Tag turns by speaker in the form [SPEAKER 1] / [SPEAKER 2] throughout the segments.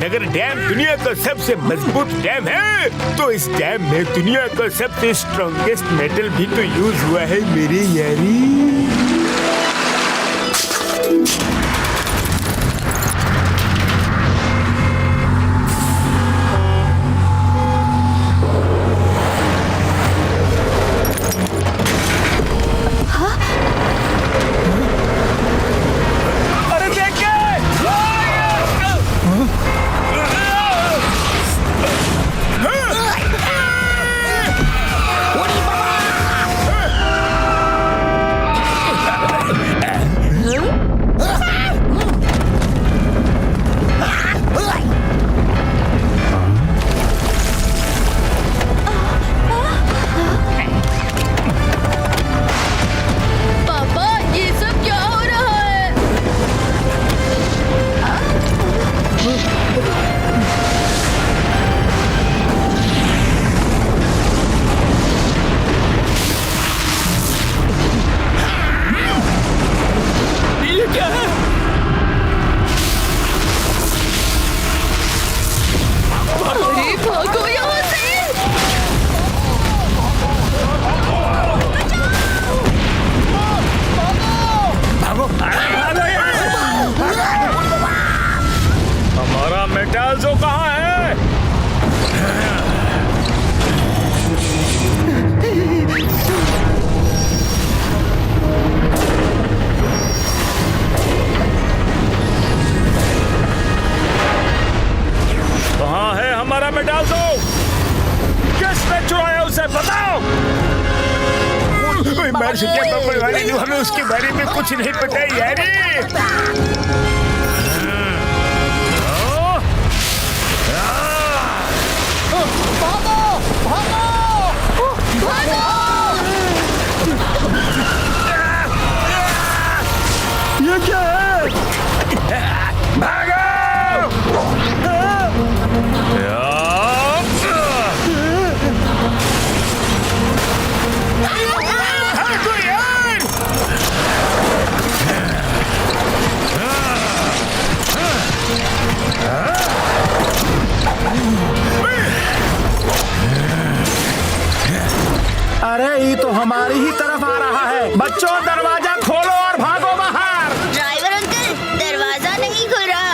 [SPEAKER 1] अगर डैम दुनिया का सबसे मजबूत डैम है तो इस डैम में दुनिया का सबसे स्ट्रॉन्गेस्ट मेटल भी तो यूज हुआ है मेरे यारी। हमें उसके बारे में कुछ नहीं पता यार। ये क्या है? भागो!
[SPEAKER 2] अरे ये तो हमारी ही तरफ आ रहा है। बच्चों दरवाजा खोलो और भागो बाहर।
[SPEAKER 3] ड्राइवर अंकल दरवाजा नहीं खुल रहा।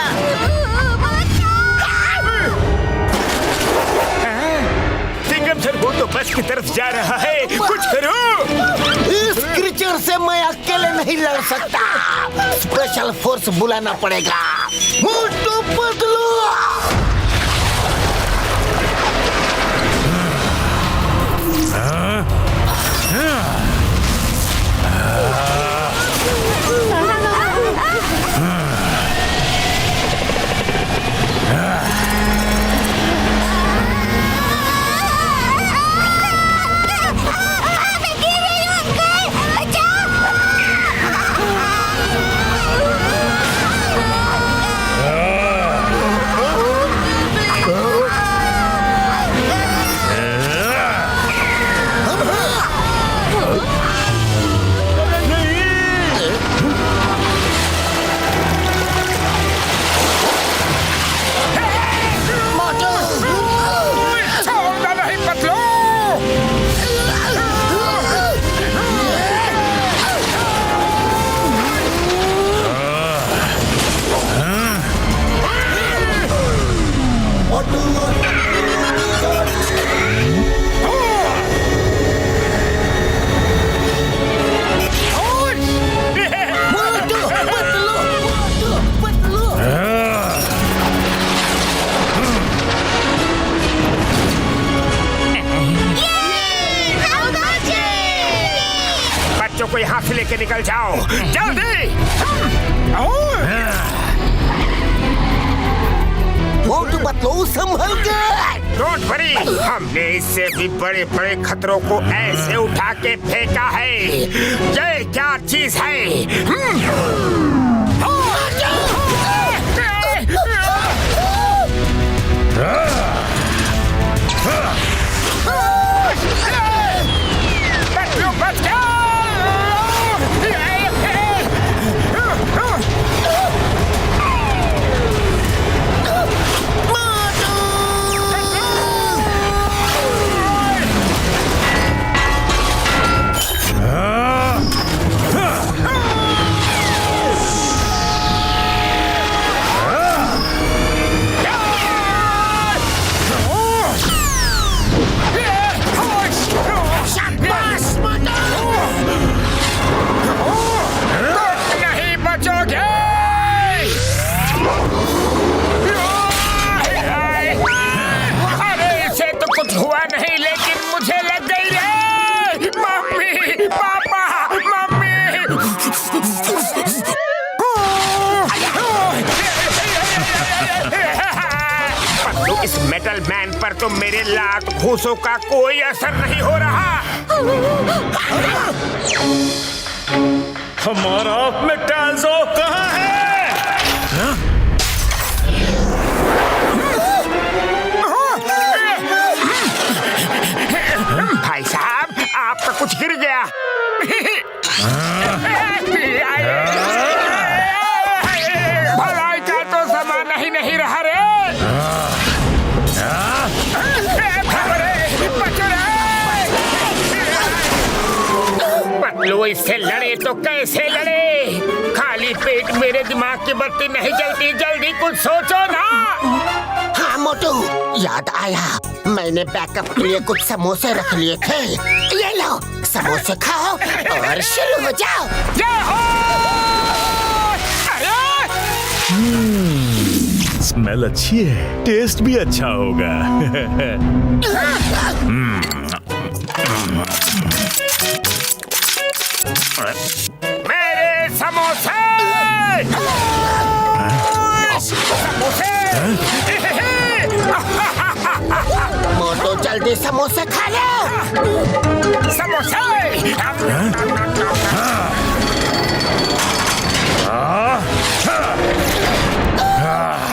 [SPEAKER 1] सिंघम सर वो तो बस की तरफ जा रहा है, कुछ करो।
[SPEAKER 4] इस क्रीचर से मैं अकेले नहीं लड़ सकता, स्पेशल फोर्स बुलाना पड़ेगा। मोटू पतलू
[SPEAKER 1] को यहाँ से लेके निकल जाओ जल्दी।
[SPEAKER 4] मोटू पतलू संभल के।
[SPEAKER 1] डोंट वरी, हमने इससे भी बड़े बड़े खतरों को ऐसे उठा के फेंका है। ये क्या चीज है? तो मेरे लात घूसों का कोई असर नहीं हो रहा।
[SPEAKER 2] हमारा मेटाल्जो कहाँ है?
[SPEAKER 1] भाई साहब, आपका कुछ गिर गया। भलाई का तो जमाना ही नहीं रहा रे। पतलू इससे लड़े तो कैसे लड़े? खाली पेट मेरे दिमाग की बत्ती नहीं जलती, जल्दी कुछ सोचो ना।
[SPEAKER 4] हाँ मोटू, याद आया, मैंने बैकअप के लिए कुछ समोसे रख लिए थे। ये लो, समोसे खाओ और शुरू हो जाओ।
[SPEAKER 1] जय हो!
[SPEAKER 2] स्मेल अच्छी है, टेस्ट भी अच्छा होगा।
[SPEAKER 1] मेरे समोसे! समोसे!
[SPEAKER 4] मोटू जल्दी समोसे खा लो।
[SPEAKER 1] समोसे!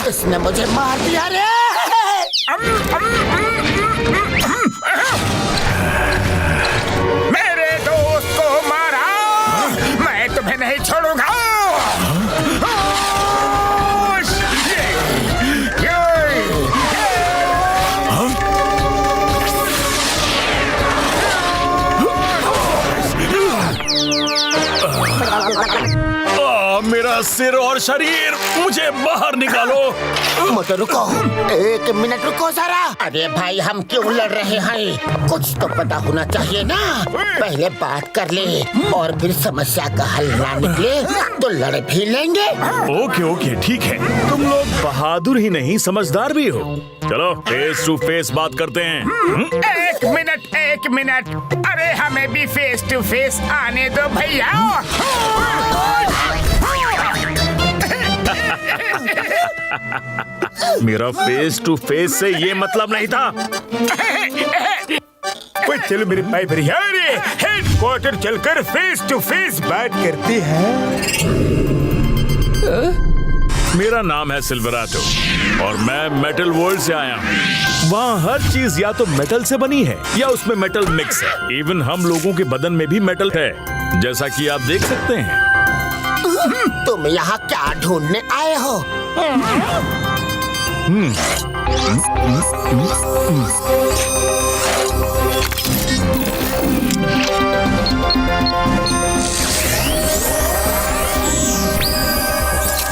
[SPEAKER 4] इसने मुझे मार दिया रे।
[SPEAKER 1] मेरे दोस्त को मारा, मैं तुम्हें नहीं छोड़ूंगा।
[SPEAKER 2] मेरा सिर और शरीर, मुझे बाहर निकालो।
[SPEAKER 4] मोटू रुको, 1 मिनट रुको जरा। अरे भाई, हम क्यों लड़ रहे हैं? कुछ तो पता होना चाहिए ना। पहले बात कर ले और फिर समस्या का हल ना निकले तो लड़ भी लेंगे।
[SPEAKER 2] ओके ओके, ठीक है। तुम लोग बहादुर ही नहीं, समझदार भी हो। चलो फेस टू फेस बात करते हैं।
[SPEAKER 1] एक मिनट। अरे हमें भी फेस टू फेस आने दो भैया।
[SPEAKER 2] मेरा फेस टू फेस से ये मतलब नहीं था।
[SPEAKER 1] चलो मेरे भाई भैया, हेडक्वार्टर चलकर फेस टू फेस बात करते हैं।
[SPEAKER 2] मेरा नाम है सिल्वराटो और मैं मेटल वर्ल्ड से आया हूँ। वहाँ हर चीज या तो मेटल से बनी है या उसमें मेटल मिक्स है। इवन हम लोगों के बदन में भी मेटल है, जैसा कि आप देख सकते हैं।
[SPEAKER 4] तुम यहाँ क्या ढूंढने आए हो?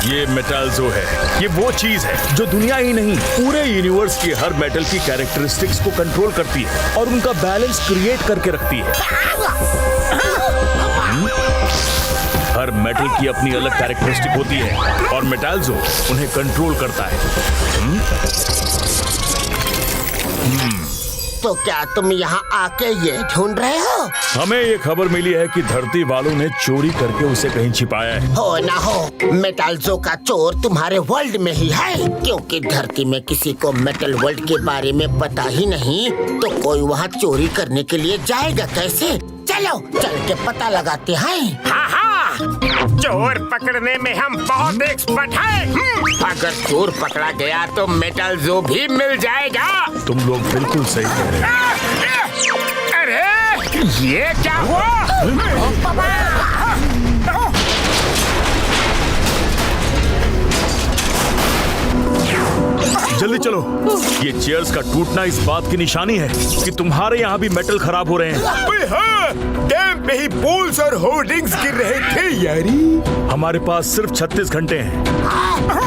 [SPEAKER 2] ये मेटाल्जो है। ये वो चीज है जो दुनिया ही नहीं, पूरे यूनिवर्स की हर मेटल की कैरेक्टरिस्टिक्स को कंट्रोल करती है और उनका बैलेंस क्रिएट करके रखती है। हर मेटल की अपनी अलग कैरेक्टरिस्टिक होती है और मेटाल्जो उन्हें कंट्रोल करता है।
[SPEAKER 4] तो क्या तुम यहाँ आके ये ढूंढ रहे हो?
[SPEAKER 2] हमें ये खबर मिली है कि धरती वालों ने चोरी करके उसे कहीं छिपाया है।
[SPEAKER 4] हो ना हो, मेटाल्जो का चोर तुम्हारे वर्ल्ड में ही है, क्योंकि धरती में किसी को मेटल वर्ल्ड के बारे में पता ही नहीं, तो कोई वहाँ चोरी करने के लिए जाएगा कैसे? चलो चल के पता लगाते हैं।
[SPEAKER 1] हाँ, चोर पकड़ने में हम बहुत एक्सपर्ट हैं। अगर चोर पकड़ा गया तो मेटाल्जो भी मिल जाएगा।
[SPEAKER 2] तुम लोग बिल्कुल सही कह रहे हो।
[SPEAKER 1] अरे ये क्या हुआ?
[SPEAKER 2] जल्दी चलो, ये चेयर्स का टूटना इस बात की निशानी है कि तुम्हारे यहाँ भी मेटल खराब हो रहे हैं।
[SPEAKER 1] हाँ, डैम पे ही पोल्स और होर्डिंग्स गिर रहे थे यारी।
[SPEAKER 2] हमारे पास सिर्फ 36 घंटे हैं।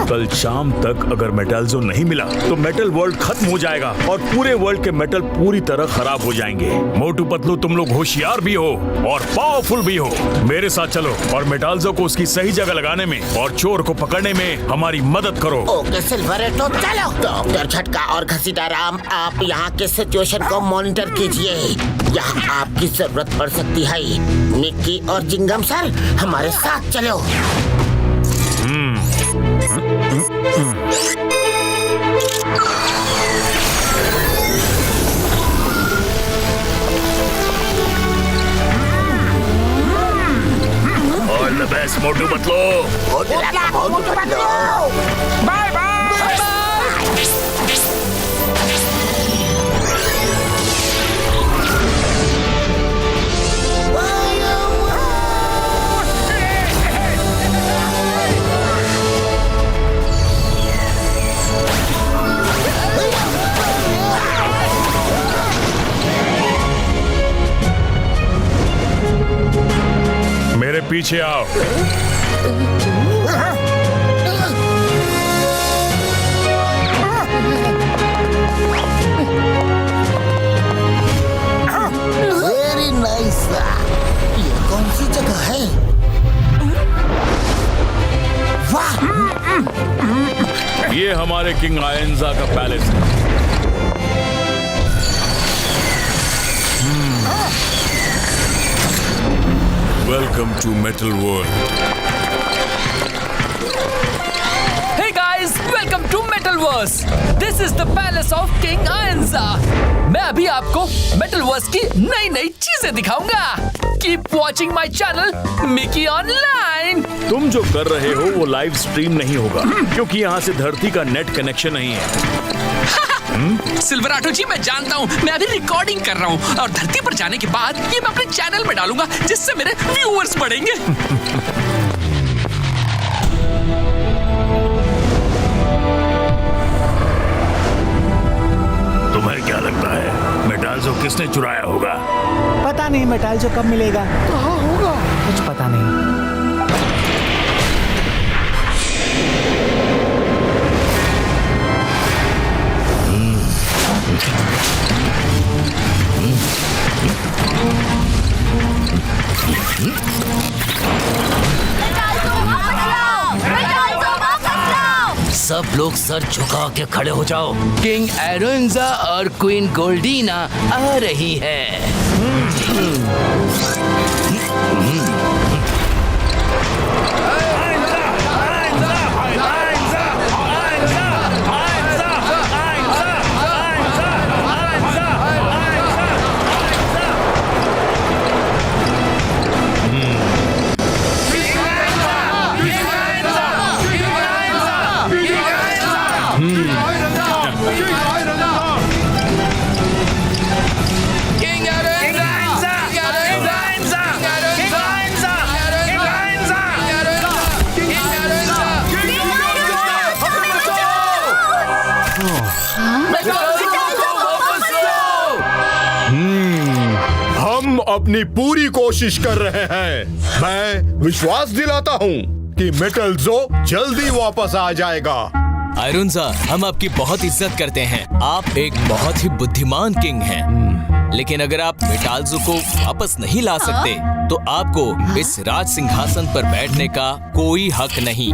[SPEAKER 2] कल शाम तक अगर मेटाल्जो नहीं मिला तो मेटल वर्ल्ड खत्म हो जाएगा और पूरे वर्ल्ड के मेटल पूरी तरह खराब हो जाएंगे। मोटू पतलू, तुम लोग होशियार भी हो और पावरफुल भी हो। मेरे साथ चलो और मेटाल्जो को उसकी सही जगह लगाने में और चोर को पकड़ने में हमारी मदद करो।
[SPEAKER 4] ओके सिल्वरेटो, चलो। डॉक्टर झटका और घसीटा राम, आप यहाँ के सिचुएशन को मॉनिटर कीजिए। यहाँ आपकी जरूरत पड़ सकती है। निक्की और जिंगम सर, हमारे साथ चलो।
[SPEAKER 2] मोटू पतलू।
[SPEAKER 1] Bye bye.
[SPEAKER 2] मेरे पीछे आओ।
[SPEAKER 4] Very nice. ये कौन सी जगह है? वाह!
[SPEAKER 2] ये हमारे किंग आयंजा का पैलेस है। Welcome to metal world.
[SPEAKER 5] Hey guys, welcome to Metalverse. This is the palace of King Ayanza. मैं अभी आपको Metalverse की नई नई चीजें दिखाऊंगा। Keep watching my channel, Mickey Online.
[SPEAKER 2] तुम जो कर रहे हो वो लाइव स्ट्रीम नहीं होगा क्योंकि यहाँ से धरती का नेट कनेक्शन नहीं है।
[SPEAKER 5] सिल्वराटो जी, मैं जानता हूँ, मैं अभी रिकॉर्डिंग कर रहा हूँ और धरती पर जाने के बाद ये मैं अपने चैनल में डालूंगा जिससे मेरे व्यूअर्स बढ़ेंगे।
[SPEAKER 2] तुम्हें क्या लगता है मेटाल्सो किसने चुराया होगा?
[SPEAKER 6] पता नहीं मेटाल्सो कब मिलेगा, कहाँ होगा, कुछ पता नहीं।
[SPEAKER 5] सब लोग सर झुका के खड़े हो जाओ। किंग एरोन्जा और क्वीन गोल्डीना आ रही है।
[SPEAKER 7] हम अपनी पूरी कोशिश कर रहे हैं। मैं विश्वास दिलाता हूँ कि मेटल्सो जल्दी वापस आ जाएगा।
[SPEAKER 8] आयरन्जा, हम आपकी बहुत इज्जत करते हैं। आप एक बहुत ही बुद्धिमान किंग हैं। लेकिन अगर आप मेटाल्सो को वापस नहीं ला सकते तो आपको इस राज सिंहासन पर बैठने का कोई हक नहीं।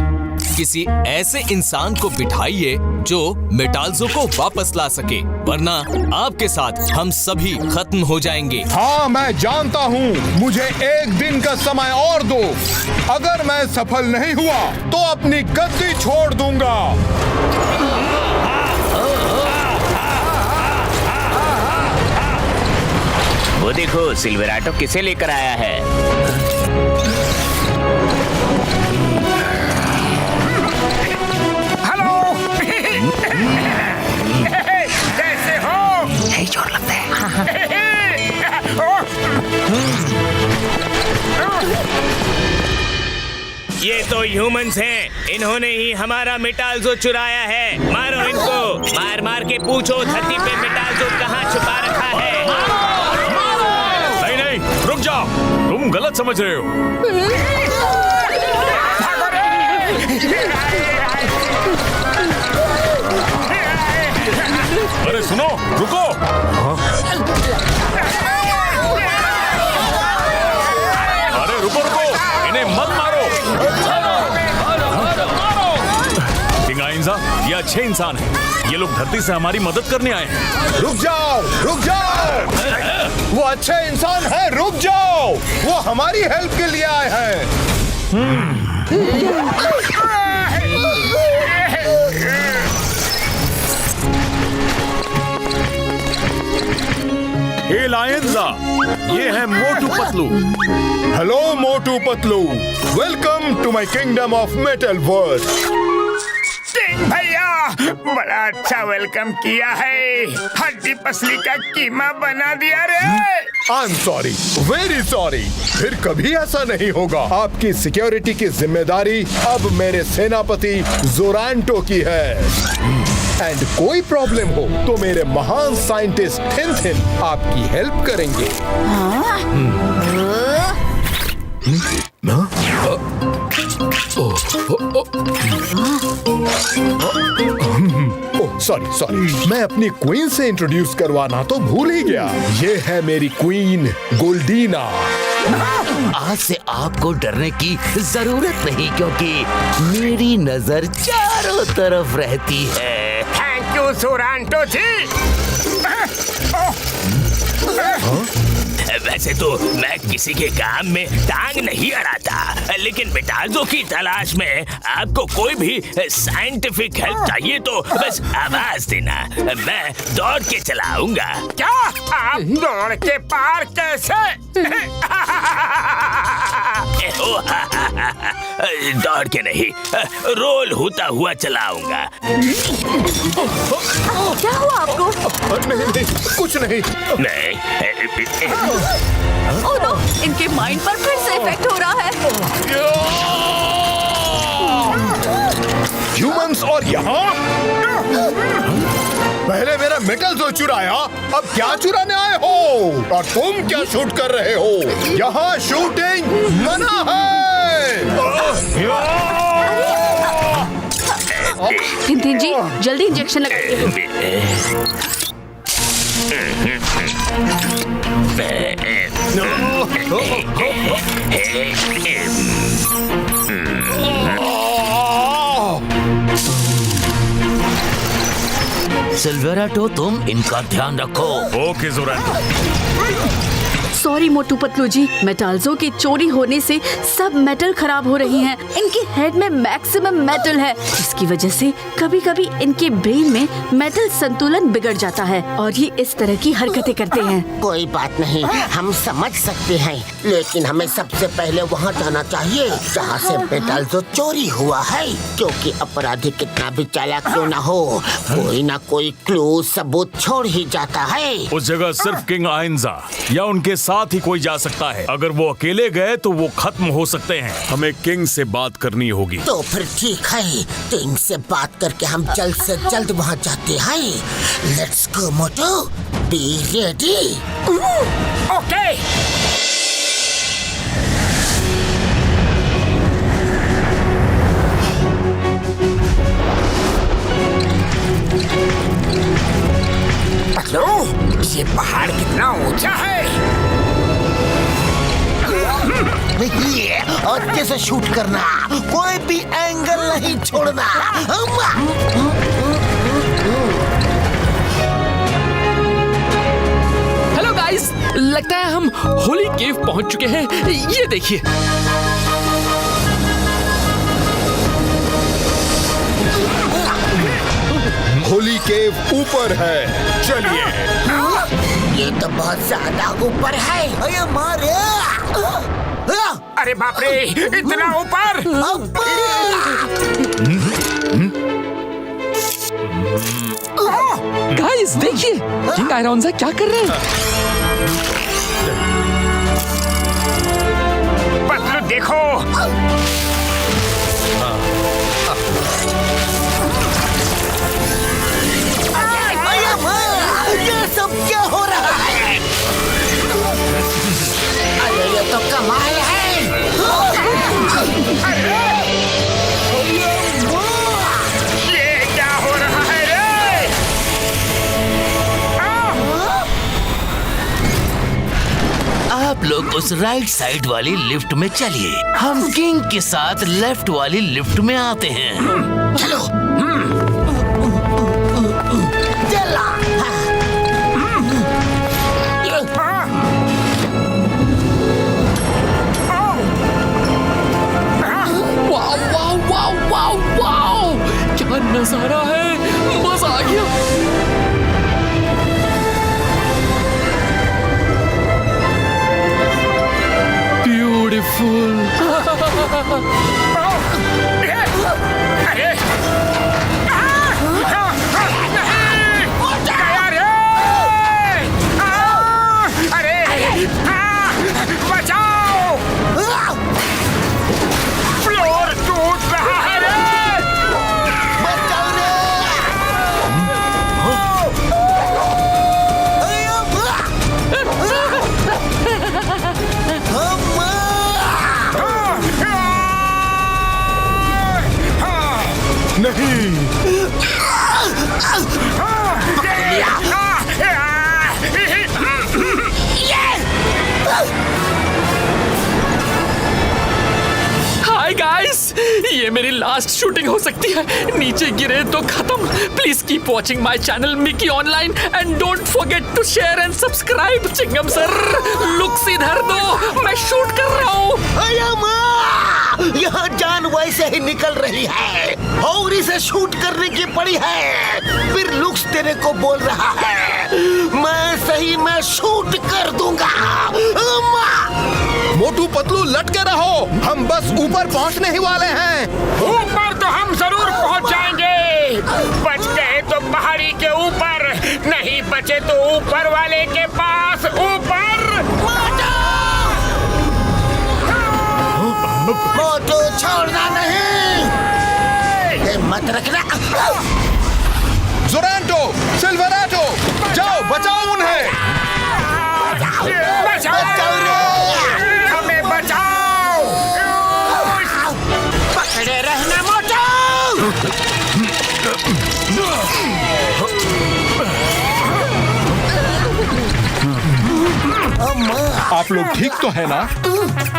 [SPEAKER 8] किसी ऐसे इंसान को बिठाइए जो मेटाल्सो को वापस ला सके, वरना आपके साथ हम सभी खत्म हो जाएंगे।
[SPEAKER 7] हाँ, मैं जानता हूँ। मुझे एक दिन का समय और दो। अगर मैं सफल नहीं हुआ तो अपनी गद्दी छोड़ दूंगा।
[SPEAKER 9] वो देखो, सिल्वराटो किसे लेकर आया है।
[SPEAKER 1] हेलो। कैसे हो?
[SPEAKER 5] यही जोर लगता है।
[SPEAKER 9] ये तो ह्यूमंस हैं। इन्होंने ही हमारा मेटाल्सो चुराया है। मारो इनको, मार मार के पूछो धरती पे मेटाल्सो कहाँ छुपा रखा है।
[SPEAKER 2] नहीं नहीं, रुक जाओ, तुम गलत समझ रहे हो। अरे सुनो, रुको। अरे रुको रुको, इन्हें मत मारो। किंग आयंजा, ये अच्छे इंसान हैं। ये लोग धरती से हमारी मदद करने आए हैं।
[SPEAKER 7] रुक जाओ, रुक जाओ। वो अच्छे इंसान हैं, रुक जाओ। वो हमारी हेल्प के लिए आए हैं।
[SPEAKER 2] ए लायंजा, ये है Motu Patlu.
[SPEAKER 7] Hello Motu Patlu, welcome to my kingdom of metal verse.
[SPEAKER 1] King भैया, बड़ा अच्छा वेलकम किया है। हड्डी पसली का कीमा बना दिया रे।
[SPEAKER 7] I am sorry, very sorry. फिर कभी ऐसा नहीं होगा। आपकी सिक्योरिटी की जिम्मेदारी अब मेरे सेनापति जोरांटो की है। एंड कोई प्रॉब्लम हो तो मेरे महान साइंटिस्ट थिन आपकी हेल्प करेंगे। सॉरी, मैं अपनी क्वीन से इंट्रोड्यूस करवाना तो भूल ही गया। ये है मेरी क्वीन गोल्डीना।
[SPEAKER 10] आज से आपको डरने की जरूरत नहीं, क्योंकि मेरी नजर चारों तरफ रहती है।
[SPEAKER 1] थैंक यू सोरांटो जी।
[SPEAKER 9] वैसे तो मैं किसी के काम में टांग नहीं अड़ाता, लेकिन मेटाल्जो की तलाश में आपको कोई भी साइंटिफिक हेल्प चाहिए तो बस आवाज देना, मैं दौड़ के चलाऊंगा।
[SPEAKER 1] क्या आप दौड़ के पार कैसे?
[SPEAKER 9] दौड़ के नहीं, रोल होता हुआ चलाऊंगा।
[SPEAKER 3] क्या हुआ आपको?
[SPEAKER 7] नहीं, कुछ नहीं।
[SPEAKER 3] ओह नो, इनके माइंड पर फिर से इफेक्ट हो रहा है।
[SPEAKER 7] ह्यूमंस और यहाँ पहले मेरा मेटल जो चुराया, अब क्या चुराने आए हो? और तुम क्या शूट कर रहे हो? यहाँ शूटिंग मना है।
[SPEAKER 3] थिन जी, जल्दी इंजेक्शन लगाइए।
[SPEAKER 10] सिल्वेराटो, तुम इनका ध्यान रखो।
[SPEAKER 2] ओके जोरांटो।
[SPEAKER 3] सॉरी मोटू पतलू जी, मेटाल्जो के चोरी होने से सब मेटल खराब हो रही हैं। इनके हेड में मैक्सिमम मेटल है, जिसकी वजह से कभी-कभी इनके ब्रेन में मेटल संतुलन बिगड़ जाता है और ये इस तरह की हरकतें करते हैं।
[SPEAKER 4] कोई बात नहीं, हम समझ सकते हैं, लेकिन हमें सबसे पहले वहाँ जाना चाहिए जहाँ से मेटाल्जो चोरी हुआ है, क्योंकि अपराधी कितना भी चालाक क्यों ना हो, कोई ना कोई क्लू सबूत छोड़ ही जाता है।
[SPEAKER 2] उस जगह सिर्फ किंग आयंजा या उनके साथ ही कोई जा सकता है। अगर वो अकेले गए तो वो खत्म हो सकते हैं। हमें किंग से बात करनी होगी।
[SPEAKER 4] तो फिर ठीक है, किंग से बात करके हम जल्द से जल्द वहाँ जाते हैं। Let's go Motu, be ready.
[SPEAKER 1] Okay. Patlu, ये पहाड़ कितना ऊंचा है?
[SPEAKER 4] अच्छे से शूट करना, कोई भी एंगल नहीं छोड़ना।
[SPEAKER 5] हेलो गाइस, लगता है हम होली केव पहुंच चुके हैं। ये देखिए।
[SPEAKER 7] होली केव ऊपर है, चलिए।
[SPEAKER 4] ये तो बहुत ज्यादा ऊपर है। अरे मारे!
[SPEAKER 1] अरे बाप रे, इतना ऊपर!
[SPEAKER 5] गाइस देखिए, किंग आयरॉन्जा क्या कर रहे हैं।
[SPEAKER 1] पतलू देखो।
[SPEAKER 4] ये सब क्या हो रहा है? अरे ये तो कमाल है।
[SPEAKER 1] ये क्या हो रहा है रे?
[SPEAKER 10] आप लोग उस राइट साइड वाली लिफ्ट में चलिए, हम किंग के साथ लेफ्ट वाली लिफ्ट में आते हैं।
[SPEAKER 4] चलो। चला।
[SPEAKER 5] Wow wow wow wow wow, क्या नजारा है, मजा आ गया।
[SPEAKER 1] बचाओ! फ्लोर टूट रहा है रे!
[SPEAKER 5] हाय गाइस, ये मेरी लास्ट शूटिंग हो सकती है। नीचे गिरे तो खत्म। Please keep watching my channel Mickey online and don't forget to share and subscribe. Chingam sir, looks इधर दो, मैं शूट कर रहा हूँ।
[SPEAKER 4] यहाँ जान वैसे ही निकल रही है और इसे शूट करने की पड़ी है। फिर लुक्स तेरे को बोल रहा है, मैं सही में शूट कर दूंगा।
[SPEAKER 7] मोटू पतलू लटके रहो, हम बस ऊपर पहुंचने ही वाले हैं।
[SPEAKER 1] ऊपर तो हम जरूर पहुंच जाएंगे। बच गए तो पहाड़ी के ऊपर, नहीं बचे तो ऊपर वाले के पास ऊपर।
[SPEAKER 4] मोटू छोड़ना नहीं, हिम्मत रखना।
[SPEAKER 7] जोरांटो, सिल्वराटो, जाओ बचाओ उन्हें।
[SPEAKER 1] बचाओ रे, हमें बचाओ।
[SPEAKER 4] पकड़े रहना मोटू।
[SPEAKER 7] आप लोग ठीक तो है ना?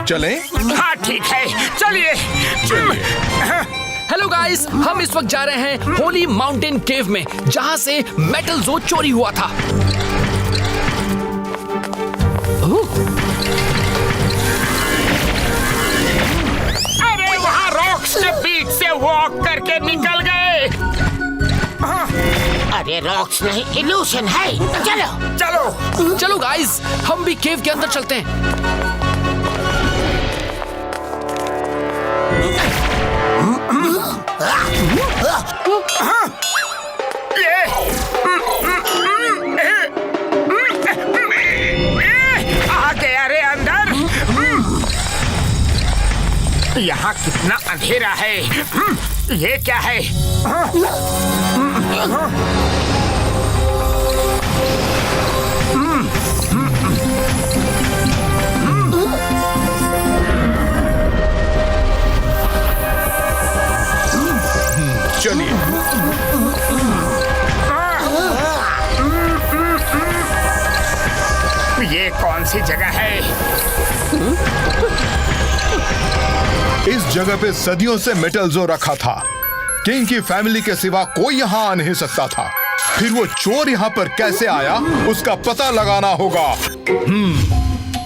[SPEAKER 7] चलें?
[SPEAKER 1] हाँ ठीक है, चलिए।
[SPEAKER 5] हेलो गाइस, हम इस वक्त जा रहे हैं होली माउंटेन केव में, जहां से मेटल जो चोरी हुआ था।
[SPEAKER 1] अरे वहाँ रॉक्स के बीच से वॉक करके निकल गए।
[SPEAKER 4] अरे रॉक्स नहीं, इल्यूशन है। चलो
[SPEAKER 1] चलो
[SPEAKER 5] चलो गाइस, हम भी केव के अंदर चलते हैं।
[SPEAKER 1] आ गया रे अंदर। यहाँ कितना अंधेरा है। ये क्या है?
[SPEAKER 7] चलिए।
[SPEAKER 1] ये कौन सी जगह है?
[SPEAKER 7] इस जगह पे सदियों से मेटल जो रखा था। किंग की फैमिली के सिवा कोई यहाँ आ नहीं सकता था। फिर वो चोर यहाँ पर कैसे आया, उसका पता लगाना होगा।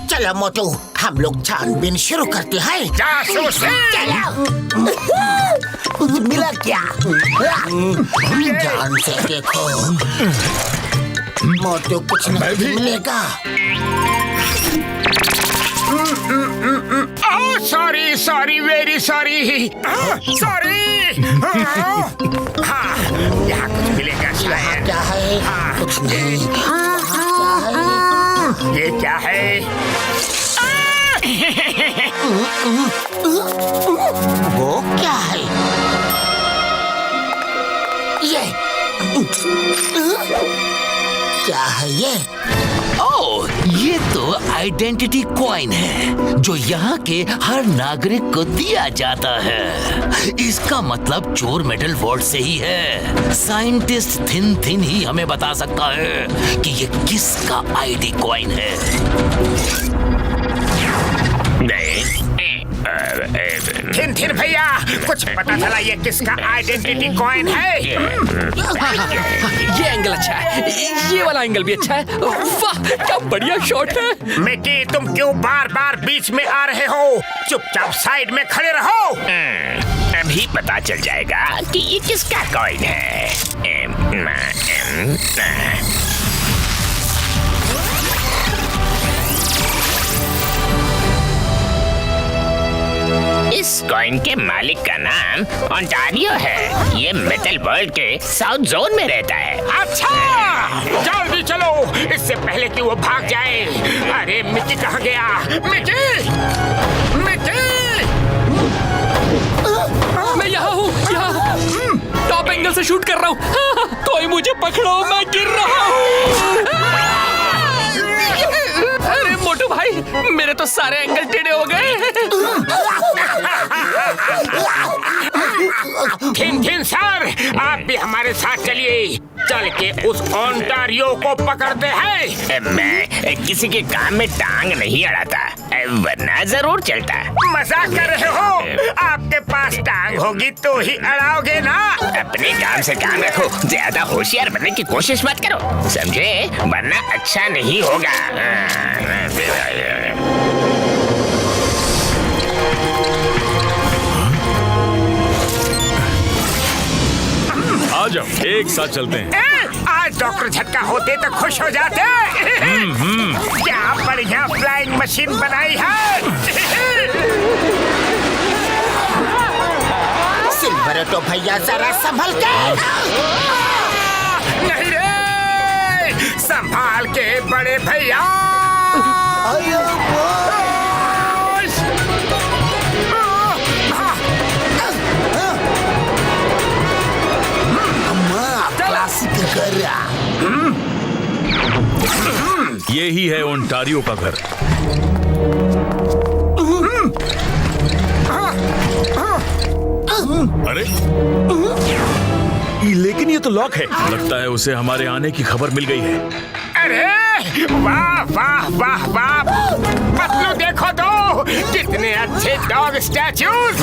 [SPEAKER 4] चलो मोटू, हम लोग छानबीन शुरू करते हैं।
[SPEAKER 1] जासूस।
[SPEAKER 4] चलो। कुछ मिला क्या? ध्यान से देखो मोटू, कुछ नहीं मिलेगा।
[SPEAKER 1] Sorry sorry, very sorry, sorry. हाँ, यहाँ कुछ मिलेगा शायद।
[SPEAKER 4] क्या है? कुछ नहीं।
[SPEAKER 1] ये क्या है?
[SPEAKER 4] वो क्या है? ये क्या है ये?
[SPEAKER 10] ओह, ये तो आइडेंटिटी कॉइन है जो यहाँ के हर नागरिक को दिया जाता है। इसका मतलब चोर मेटल वॉर्ड से ही है। साइंटिस्ट थिन थिन ही हमें बता सकता है कि ये किसका आईडी कॉइन है।
[SPEAKER 1] थिन भैया, कुछ पता चला ये किसका आइडेंटिटी कॉइन है?
[SPEAKER 5] ये एंगल अच्छा है, ये वाला एंगल भी अच्छा है। वाह, क्या बढ़िया शॉट है।
[SPEAKER 1] मिकी, तुम क्यों बार बार बीच में आ रहे हो? चुपचाप साइड में खड़े रहो।
[SPEAKER 9] अभी पता चल जाएगा कि ये किसका कॉइन है। इस कॉइन के मालिक का नाम ओंटारियो है। ये मेटल वर्ल्ड के साउथ जोन में रहता है।
[SPEAKER 1] अच्छा, जल्दी चलो इससे पहले कि वो भाग जाए। अरे मिकी कहाँ गया? Mickey, Mickey!
[SPEAKER 5] मैं यहाँ हूँ, यहाँ टॉप एंगल से शूट कर रहा हूँ। कोई मुझे पकड़ो, मैं गिर रहा हूँ। अरे मोटू भाई, मेरे तो सारे एंगल टेढ़े हो गए।
[SPEAKER 1] थिन सर, आप भी हमारे साथ चलिए। चल के उस ओंटारियो को पकड़ते हैं।
[SPEAKER 9] मैं किसी के काम में टांग नहीं अड़ाता, वरना जरूर चलता।
[SPEAKER 1] मजाक कर रहे हो? आपके पास टांग होगी तो ही अड़ाओगे ना।
[SPEAKER 9] अपने काम से काम रखो, ज्यादा होशियार बनने की कोशिश मत करो, समझे? वरना अच्छा नहीं होगा।
[SPEAKER 2] आ जाओ, एक साथ चलते हैं।
[SPEAKER 1] आज डॉक्टर झटका होते तो खुश हो जाते। क्या बढ़िया फ्लाइंग मशीन बनाई है।
[SPEAKER 4] सिल्वर तो भैया जरा संभल के।
[SPEAKER 1] नहीं रे, संभाल के बड़े भैया।
[SPEAKER 2] यही है ओंटारियो का घर। अरे लेकिन ये तो लॉक है। लगता है उसे हमारे आने की खबर मिल गई है।
[SPEAKER 1] अरे वाह वाह वाह वाह, पतलू देखो तो कितने अच्छे डॉग स्टैचूज।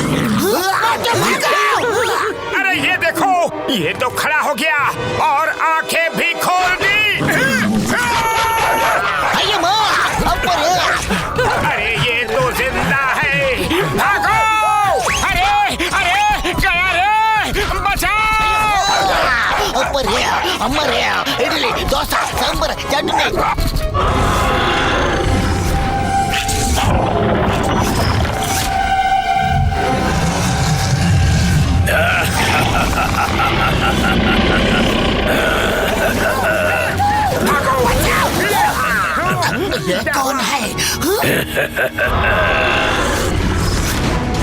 [SPEAKER 1] अरे ये देखो, ये तो खड़ा हो गया और आंखें भी खोल दी। अरे ये तो जिंदा है, भागो। अरे अरे गया रे, बचाओ।
[SPEAKER 4] इडली डोसा सांबर चटनी। कौन है?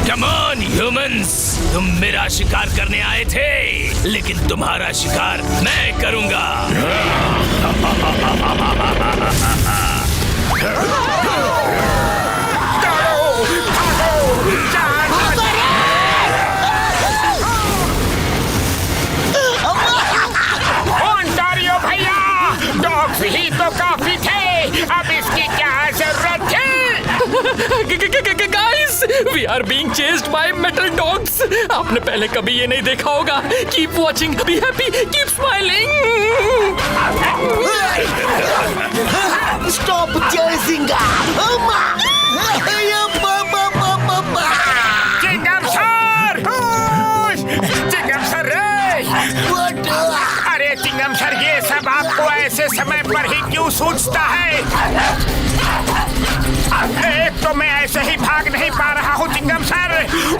[SPEAKER 9] Come on, humans! तुम मेरा शिकार करने आए थे, लेकिन तुम्हारा शिकार मैं करूंगा।
[SPEAKER 1] ओंटारियो भैया, डॉग्स ही तो काफी थे, अब इसकी क्या जरूरत थी?
[SPEAKER 5] Guys, we are being chased by metal dogs. आपने पहले कभी ये नहीं देखा होगा। Keep watching, be happy, keep smiling.
[SPEAKER 4] Stop chasing us!
[SPEAKER 1] Chingam sir! Chingam sir रे! अरे चिंगम सर, ये सब आपको ऐसे समय पर ही क्यों सूझता है? एक तो मैं ऐसे ही भाग नहीं पा रहा हूँ चिंगम सर,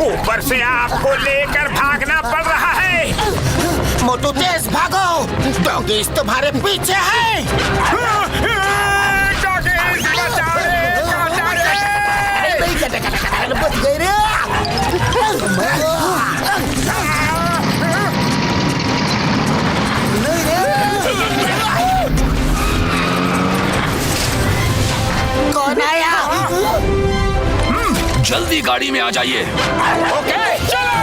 [SPEAKER 1] ऊपर से आपको लेकर भागना पड़ रहा है।
[SPEAKER 4] मोटू तेज भागो, डॉगीज तुम्हारे पीछे है।
[SPEAKER 1] डॉगीज बचाओ रे, बचाओ रे।
[SPEAKER 4] बच गए रे। कौन आया?
[SPEAKER 5] जल्दी गाड़ी में आ जाइए।
[SPEAKER 1] ओके, चलो।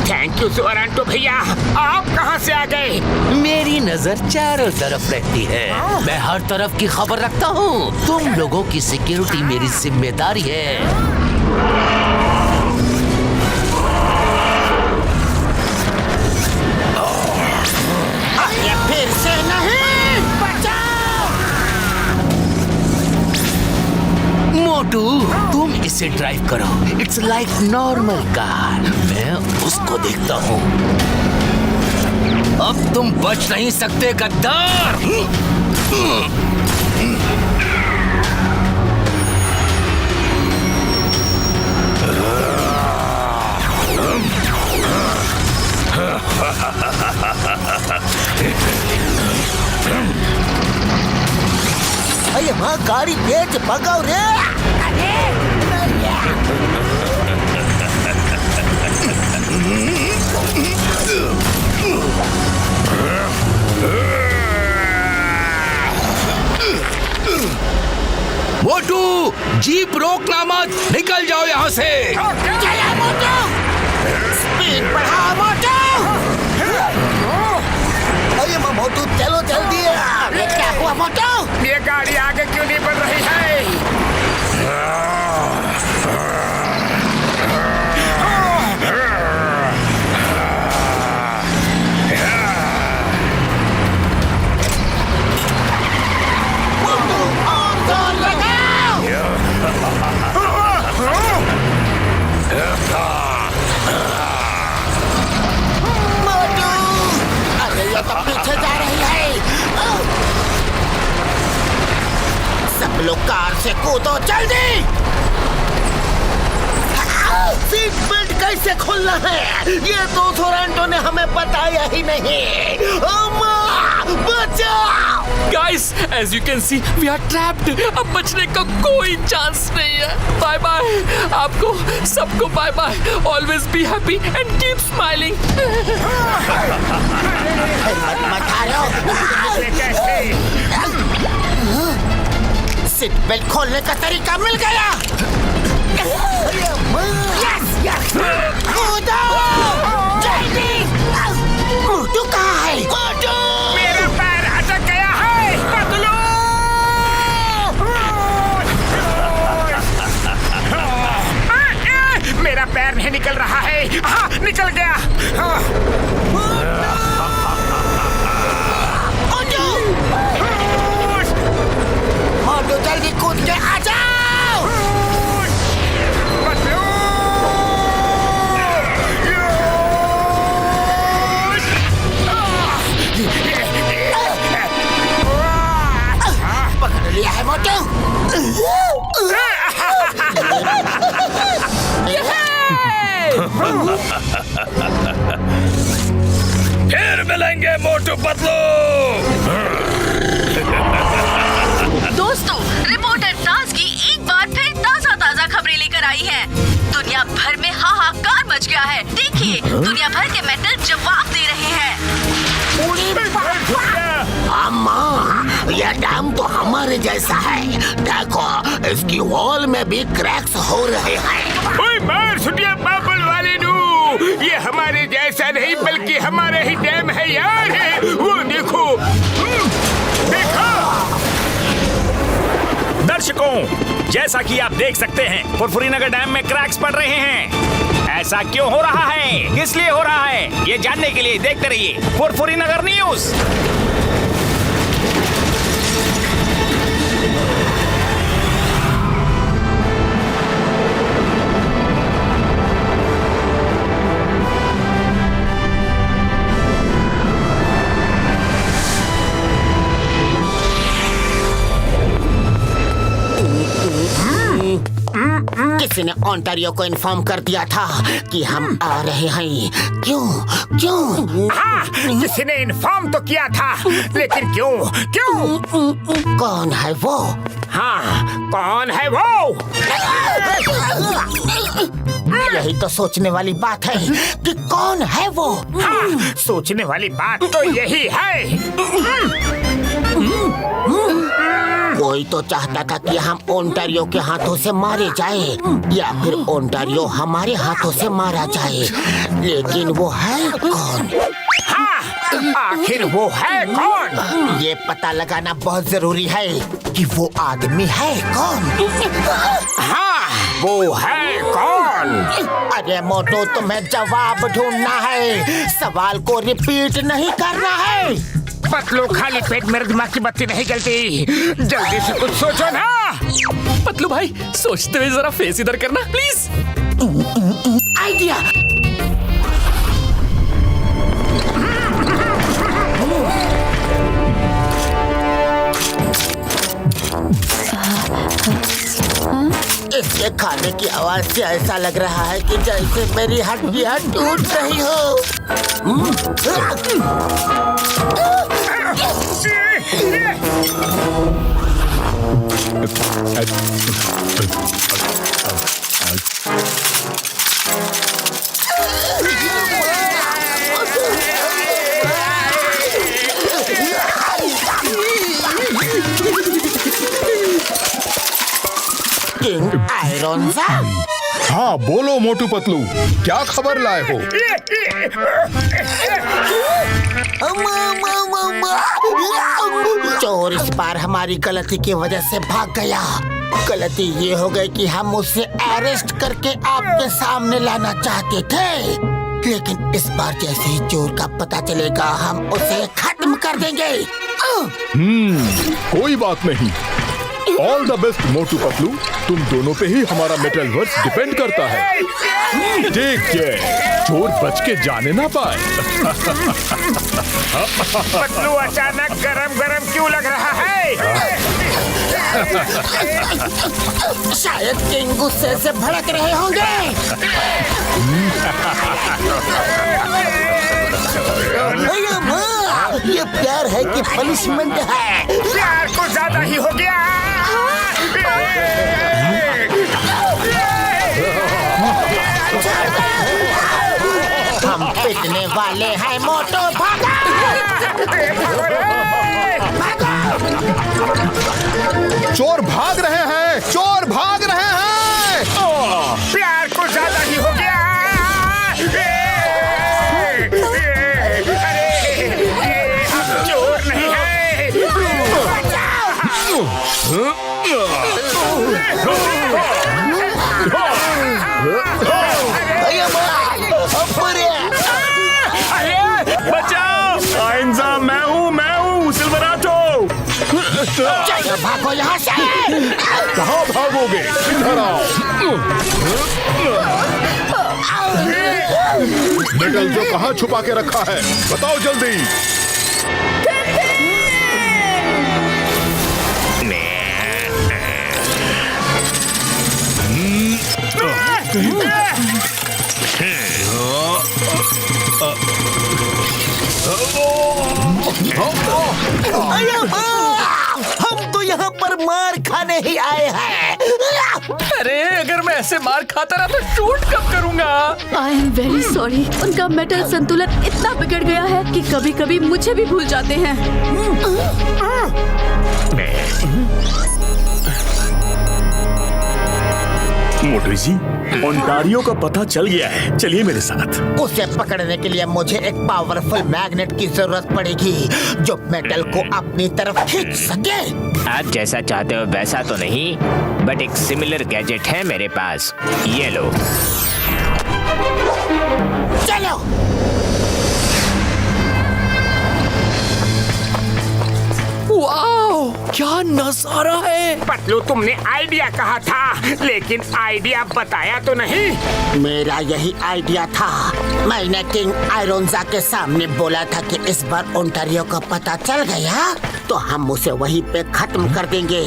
[SPEAKER 1] थैंक यू जोरांटो भैया, आप कहाँ से आ गए?
[SPEAKER 10] मेरी नजर चारों तरफ रहती है, मैं हर तरफ की खबर रखता हूँ। तुम लोगों की सिक्योरिटी मेरी जिम्मेदारी है।
[SPEAKER 4] ये फिर से नहीं, बचाओ!
[SPEAKER 10] मोटू, तुम इसे ड्राइव करो। It's like normal car. मैं उसको देखता हूँ। अब तुम बच नहीं सकते गद्दार।
[SPEAKER 4] अरे माँ गाड़ी तेज भगाओ रे।
[SPEAKER 10] मोटू जीप रोकना मत, निकल जाओ यहाँ से।
[SPEAKER 4] चला मोटू, स्पीड बढ़ाओ मोटू। अरे माँ मोटू चलो जल्दी। अरे क्या हुआ मोटू?
[SPEAKER 1] ये गाड़ी आगे क्यों नहीं बढ़ रही है?
[SPEAKER 4] मोटू, अरे ये तो पीछे जा रही है। सब लोग कार से कूदो जल्दी। सीट बेल्ट कैसे खोलना है ये तो टोरंटो ने हमें बताया ही नहीं। अम्मा बचाओ।
[SPEAKER 5] Guys, as you can see, we are trapped. अब बचने का कोई चांस नहीं है। बाय बाय आपको सबको, bye bye. Always be happy and keep smiling.
[SPEAKER 4] मत हारो। सीट बेल्ट खोलने का तरीका मिल गया। यस यस, कूदो जल्दी। मोटू कहाँ है? मोटू,
[SPEAKER 1] मेरा पैर अटक गया है। पतलू, मेरा पैर नहीं निकल रहा है। हाँ, निकल गया।
[SPEAKER 4] मोटू जल्दी कूद के आ जाओ। पकड़ लिया है मोटू।
[SPEAKER 9] फिर मिलेंगे मोटू पतलू।
[SPEAKER 3] दोस्तों, रिपोर्टर ताज की एक बार फिर ताजा खबरें लेकर आई है। दुनिया भर में हाहाकार मच गया है। देखिए, दुनिया भर के मेटल जवाब दे रहे हैं।
[SPEAKER 4] अम्मा, यह डैम तो हमारे जैसा है। देखो, इसकी वॉल में भी क्रैक्स हो रहे हैं।
[SPEAKER 1] ओए मार सुटिया बाबल वाले नू, ये हमारे जैसा नहीं बल्कि हमारा ही डैम है यार। वो देखो, देखो।
[SPEAKER 2] दर्शकों, जैसा कि आप देख सकते हैं, फुरफुरी नगर डैम में क्रैक्स पड़ रहे हैं। ऐसा क्यों हो रहा है, किस लिए हो रहा है, ये जानने के लिए देखते रहिए फुरफुरी नगर न्यूज।
[SPEAKER 4] किसी ने ओंटारियो को इन्फॉर्म कर दिया था कि हम आ रहे हैं। क्यों?
[SPEAKER 1] हाँ, किसी ने इन्फॉर्म तो किया था, लेकिन क्यों?
[SPEAKER 4] कौन है वो?
[SPEAKER 1] हाँ, कौन है वो?
[SPEAKER 4] यही तो सोचने वाली बात है कि कौन है वो।
[SPEAKER 1] हाँ, सोचने वाली बात तो यही है।
[SPEAKER 4] कोई तो चाहता था कि हम ओंटारियो के हाथों से मारे जाए या फिर ओंटारियो हमारे हाथों से मारा जाए, लेकिन वो है कौन?
[SPEAKER 1] हाँ, आखिर वो है कौन?
[SPEAKER 4] ये पता लगाना बहुत जरूरी है कि वो आदमी है कौन।
[SPEAKER 1] हाँ, वो है कौन?
[SPEAKER 4] अरे मोटू, तुम्हें जवाब ढूंढना है, सवाल को रिपीट नहीं करना है।
[SPEAKER 1] पतलू खाली पेट मेरे दिमाग की बत्ती नहीं जलती। जल्दी से कुछ सोचो ना।
[SPEAKER 5] पतलू भाई सोचते हुए जरा फेस इधर करना प्लीज।
[SPEAKER 4] आइडिया। इसके खाने की आवाज से ऐसा लग रहा है कि जैसे मेरी हड्डियां टूट रही हो। किंग आयरोंजा।
[SPEAKER 7] हाँ बोलो मोटू पतलू, क्या खबर लाए हो?
[SPEAKER 4] चोर इस बार हमारी गलती की वजह से भाग गया। गलती ये हो गई कि हम उसे अरेस्ट करके आपके सामने लाना चाहते थे, लेकिन इस बार जैसे ही चोर का पता चलेगा हम उसे खत्म कर देंगे।
[SPEAKER 7] कोई बात नहीं। All the best Motu Patlu, तुम दोनों पे ही हमारा मेटल वर्स डिपेंड करता है। ठीक है, चोर बच के जाने ना पाए।
[SPEAKER 1] पतलू अचानक गरम गरम क्यों लग रहा है?
[SPEAKER 4] शायद किंग गुस्से से भड़क रहे होंगे। ये प्यार है कि पनिशमेंट है?
[SPEAKER 1] प्यार को ज्यादा ही हो गया।
[SPEAKER 4] हम पिटने वाले हैं मोटो, भागा!
[SPEAKER 7] चोर भाग रहे हैं, चोर भाग रहे हैं।
[SPEAKER 1] प्यार को ज्यादा ही हो गया। अरे हम चोर नहीं है।
[SPEAKER 2] बचाओ! आइंजा, मैं हूँ सिल्वराटो।
[SPEAKER 4] चलो भागो यहाँ से।
[SPEAKER 7] कहाँ भागोगे? इधर आओ। मेटल जो कहाँ छुपा के रखा है, बताओ जल्दी।
[SPEAKER 4] हम तो यहाँ पर मार खाने ही आए हैं।
[SPEAKER 5] अरे अगर मैं ऐसे मार खाता रहा तो शूट कब करूँगा?
[SPEAKER 3] I am very sorry. उनका मेटल संतुलन इतना बिगड़ गया है कि कभी कभी मुझे भी भूल जाते हैं।
[SPEAKER 2] मोटू जी, ओंटारियो का पता चल गया है, चलिए मेरे साथ।
[SPEAKER 4] उसे पकड़ने के लिए मुझे एक पावरफुल मैग्नेट की जरूरत पड़ेगी जो मेटल को अपनी तरफ खींच सके।
[SPEAKER 9] आप जैसा चाहते हो वैसा तो नहीं, बट एक सिमिलर गैजेट है मेरे पास, ये लो।
[SPEAKER 4] चलो।
[SPEAKER 5] वाओ, क्या नजारा है।
[SPEAKER 1] पतलू तुमने आइडिया कहा था, लेकिन आइडिया बताया तो नहीं।
[SPEAKER 4] मेरा यही आइडिया था। मैंने किंग आयरोंजा के सामने बोला था कि इस बार ओंटारियो का पता चल गया तो हम उसे वहीं पे खत्म कर देंगे।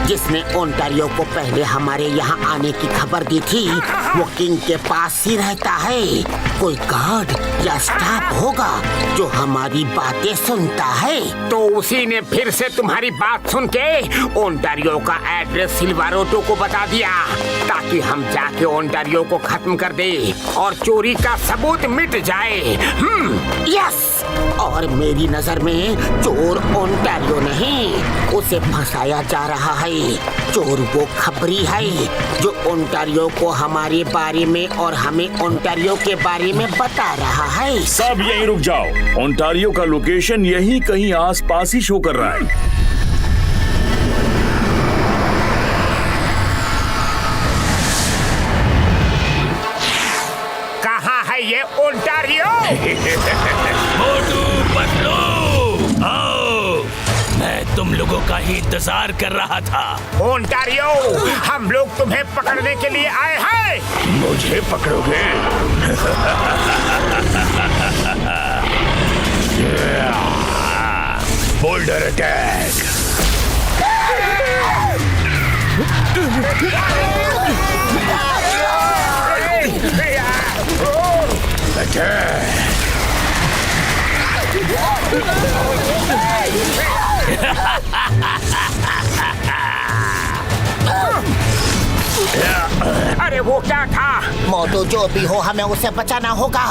[SPEAKER 4] जिसने ओंटारियो को पहले हमारे यहाँ आने की खबर दी थी वो किंग के पास ही रहता है। कोई गार्ड या स्टाफ होगा जो हमारी बातें सुनता है।
[SPEAKER 1] तो उसी ने फिर से तुम्हारी बात सुन के ओंटारियो का एड्रेस सिल्वराटो को बता दिया ताकि हम जाके ओंटारियो को खत्म कर दे और चोरी का सबूत मिट जाए।
[SPEAKER 4] यस। और मेरी नजर में चोर ओंटारियो नहीं, उसे फंसाया जा रहा है। चोर वो खबरी है जो ओंटारियो को हमारे बारे में और हमें ओंटारियो के बारे में बता रहा है।
[SPEAKER 2] सब यहीं रुक जाओ। ओंटारियो का लोकेशन यहीं कहीं आसपास ही शो कर रहा है।
[SPEAKER 1] कहाँ है ये ओंटारियो?
[SPEAKER 9] मोटू पतलू, आओ ही इंतजार कर रहा था।
[SPEAKER 1] ओंटारियो, हम लोग तुम्हें पकड़ने के लिए आए हैं।
[SPEAKER 9] मुझे पकड़ोगे? Boulder attack.
[SPEAKER 1] अरे वो क्या था?
[SPEAKER 4] मोटू, जो भी हो हमें उसे बचाना होगा,